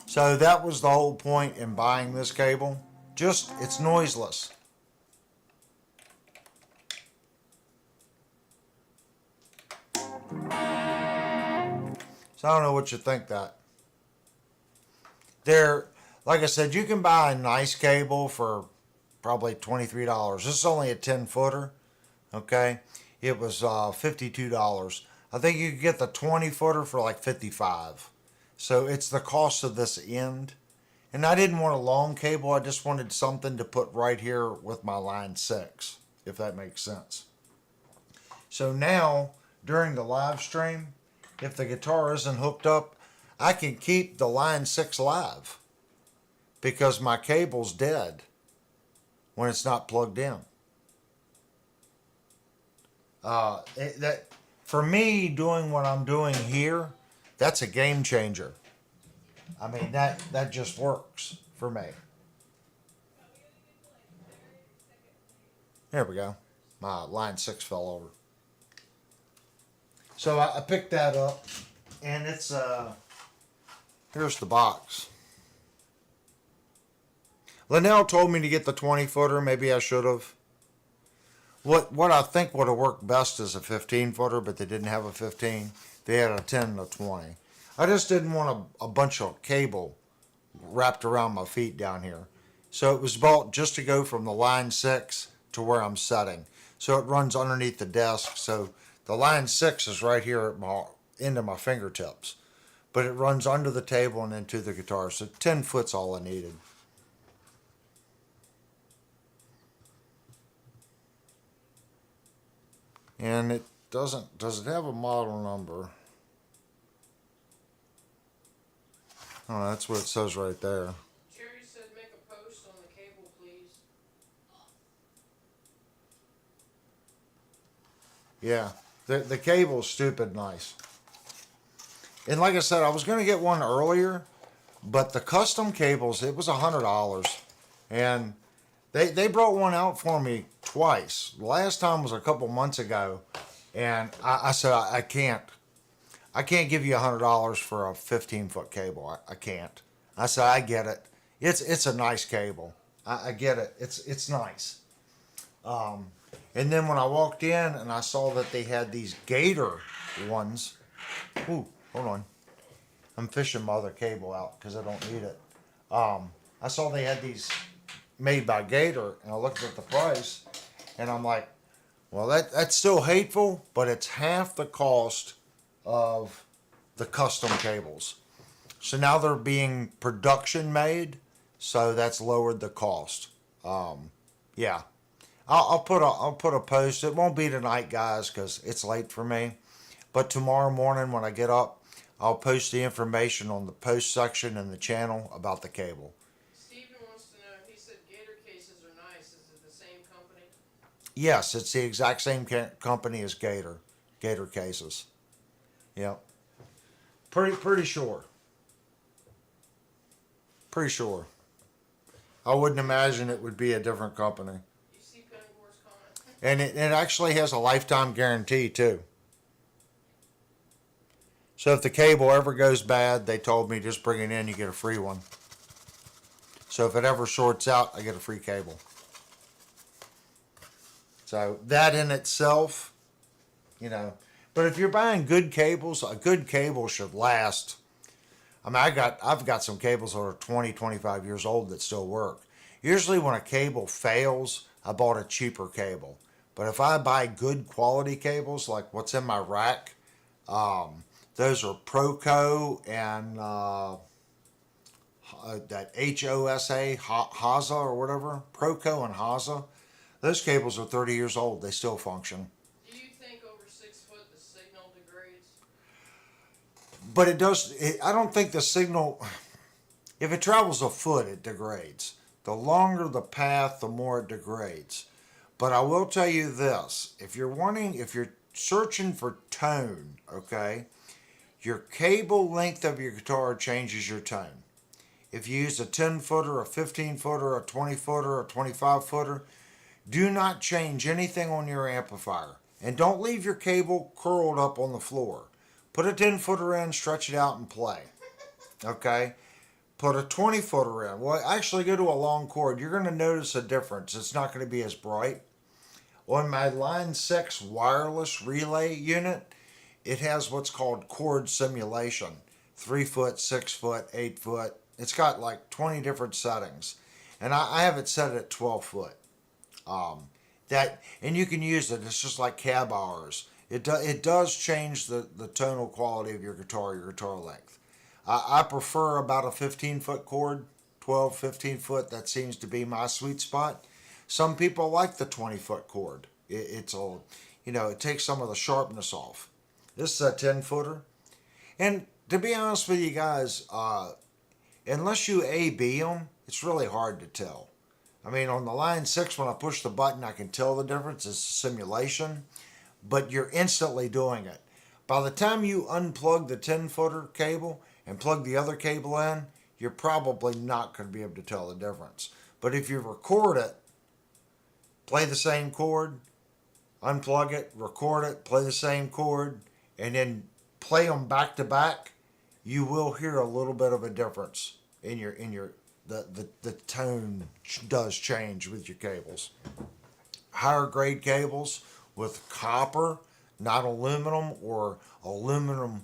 So that was the whole point in buying this cable. Just, it's noiseless. So I don't know what you think that. There, like I said, you can buy a nice cable for probably $23. This is only a 10-footer, okay? It was $52. I think you could get the 20-footer for like $55. So it's the cost of this end. And I didn't want a long cable. I just wanted something to put right here with my line 6, if that makes sense. So now, during the live stream, if the guitar isn't hooked up, I can keep the line 6 live because my cable's dead when it's not plugged in. For me, doing what I'm doing here, that's a game changer. I mean, that just works for me. There we go. My line 6 fell over. So I picked that up, and it's, here's the box. Linnell told me to get the 20-footer. Maybe I should have. What I think would have worked best is a 15 footer, but they didn't have a 15. They had a 10 and a 20. I just didn't want a bunch of cable wrapped around my feet down here. So it was built just to go from the line 6 to where I'm setting. So it runs underneath the desk. So the line 6 is right here at my end of my fingertips. But it runs under the table and into the guitar. So 10 foot's all I needed. And it does it have a model number? Oh, that's what it says right there. Jerry said make a post on the cable, please. Yeah, the cable's stupid nice. And like I said, I was going to get one earlier, but the custom cables, it was $100. And they brought one out for me twice. The last time was a couple months ago, and I said I can't give you $100 for a 15-foot cable. I can't. I said I get it. It's a nice cable. I get it. It's nice. And then when I walked in and I saw that they had these Gator ones. Ooh, hold on. I'm fishing my other cable out because I don't need it. I saw they had these made by Gator, and I looked at the price, and I'm like, well, that's still hateful, but it's half the cost of the custom cables. So now they're being production made, so that's lowered the cost. Yeah, I'll put a post. It won't be tonight, guys, because it's late for me. But tomorrow morning when I get up, I'll post the information on the post section in the channel about the cable. Steven wants to know, he said Gator cases are nice. Is it the same company? Yes, it's the exact same company as Gator. Gator cases. Yep. Pretty sure. Pretty sure. I wouldn't imagine it would be a different company. You see Pengore's comment? And it actually has a lifetime guarantee too. So if the cable ever goes bad, they told me just bring it in, you get a free one. So if it ever shorts out, I get a free cable. So that in itself, you know, but if you're buying good cables, a good cable should last. I mean, I've got some cables that are 20, 25 years old that still work. Usually when a cable fails, I bought a cheaper cable. But if I buy good quality cables, like what's in my rack, those are Proco and that HOSA, HASA or whatever, Proco and HASA. Those cables are 30 years old. They still function. Do you think over 6 foot the signal degrades? But it does, I don't think the signal, if it travels a foot, it degrades. The longer the path, the more it degrades. But I will tell you this, if you're searching for tone, okay, your cable length of your guitar changes your tone. If you use a 10 footer, a 15 footer, a 20 footer, a 25 footer, do not change anything on your amplifier. And don't leave your cable curled up on the floor. Put a 10 footer in, stretch it out, and play. Okay? Put a 20 footer in. Well, actually go to a long cord. You're going to notice a difference. It's not going to be as bright. On my Line 6 wireless relay unit, it has what's called chord simulation. 3 foot, 6 foot, 8 foot. It's got like 20 different settings. And I have it set at 12 foot. And you can use it. It's just like cab hours. It does change the tonal quality of your guitar length. I prefer about a 15-foot cord, 12, 15 foot. That seems to be my sweet spot. Some people like the 20-foot cord. It takes some of the sharpness off. This is a 10-footer. And to be honest with you guys, unless you A-B them, it's really hard to tell. I mean, on the Line 6, when I push the button, I can tell the difference. It's simulation, but you're instantly doing it. By the time you unplug the 10-footer cable and plug the other cable in, you're probably not going to be able to tell the difference. But if you record it, play the same chord, unplug it, record it, play the same chord, and then play them back to back, you will hear a little bit of a difference in the tone does change with your cables. higher grade cables with copper, not aluminum, or aluminum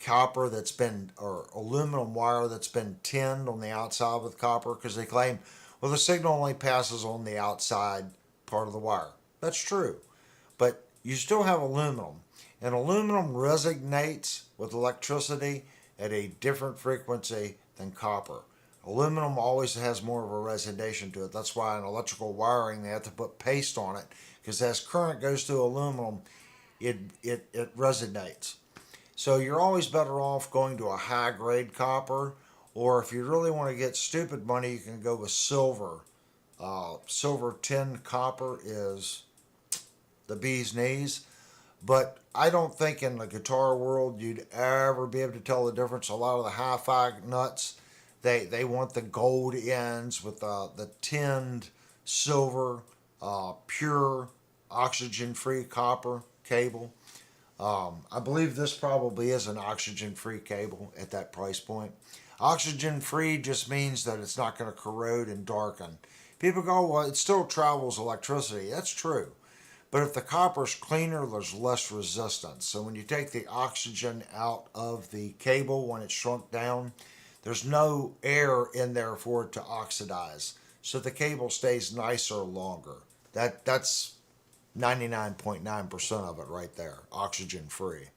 copper that's been, or aluminum wire that's been tinned on the outside with copper, because they claim, well, the signal only passes on the outside part of the wire. That's true, but you still have aluminum, and aluminum resonates with electricity at a different frequency than copper. Aluminum always has more of a resonation to it. That's why in electrical wiring they have to put paste on it, because as current goes through aluminum, it resonates. So you're always better off going to a high grade copper, or if you really want to get stupid money, you can go with silver. Silver tin copper is the bee's knees, but I don't think in the guitar world you'd ever be able to tell the difference. A lot of the hi-fi nuts, they want the gold ends with the tinned silver, pure oxygen-free copper cable. I believe this probably is an oxygen-free cable at that price point. Oxygen-free just means that it's not going to corrode and darken. People go, well, it still travels electricity. That's true. But if the copper's cleaner, there's less resistance. So when you take the oxygen out of the cable when it's shrunk down, there's no air in there for it to oxidize. So the cable stays nicer longer. That's 99.9% of it right there, oxygen free.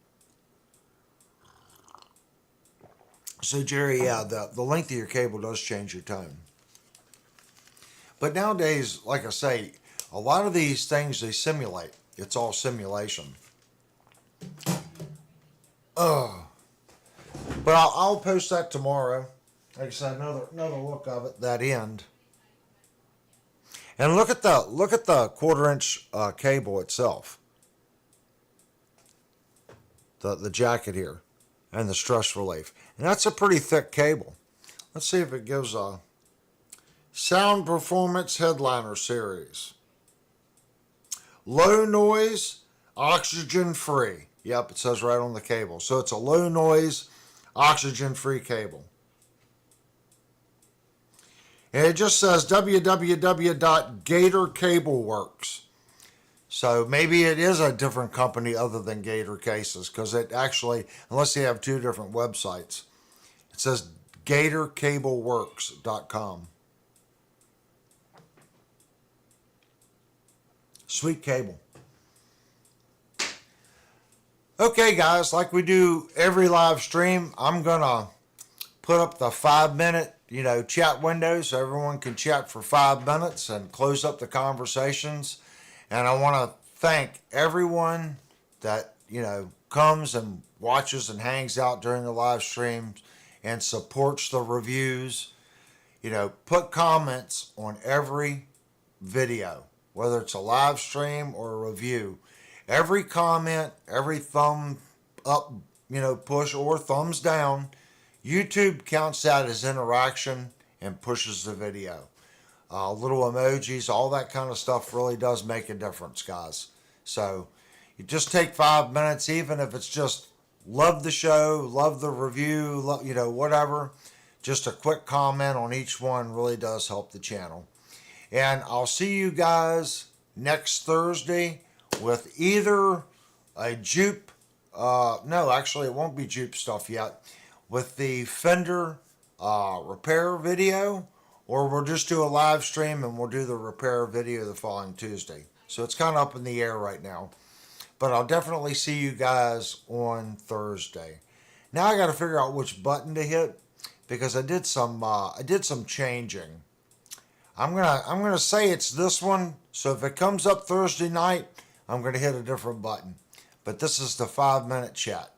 So Jerry, yeah, the length of your cable does change your tone. But nowadays, like I say, a lot of these things they simulate. It's all simulation. But I'll post that tomorrow. Like I said, another look of it, that end. And look at the 1/4 inch cable itself. The jacket here, and the stress relief, and that's a pretty thick cable. Let's see if it gives a sound performance headliner series. Low noise, oxygen free. Yep, it says right on the cable. So it's a low noise, oxygen free cable. And it just says www.gatorcableworks. So maybe it is a different company other than Gator Cases, because it actually, unless they have two different websites, it says gatorcableworks.com. Sweet cable. Okay, guys, like we do every live stream, I'm going to put up the 5-minute, chat window so everyone can chat for 5 minutes and close up the conversations. And I want to thank everyone that, comes and watches and hangs out during the live streams and supports the reviews. Put comments on every video, whether it's a live stream or a review. Every comment, every thumb up, push or thumbs down, YouTube counts that as interaction and pushes the video. Little emojis, all that kind of stuff really does make a difference, guys. So you just take 5 minutes, even if it's just love the show, love the review, whatever. Just a quick comment on each one really does help the channel. And I'll see you guys next Thursday with either a Jupe, no, actually it won't be Jupe stuff yet, with the Fender repair video, or we'll just do a live stream and we'll do the repair video the following Tuesday. So it's kind of up in the air right now. But I'll definitely see you guys on Thursday. Now I got to figure out which button to hit, because I did some changing. I'm gonna say it's this one. So if it comes up Thursday night, I'm gonna hit a different button. But this is the 5-minute chat.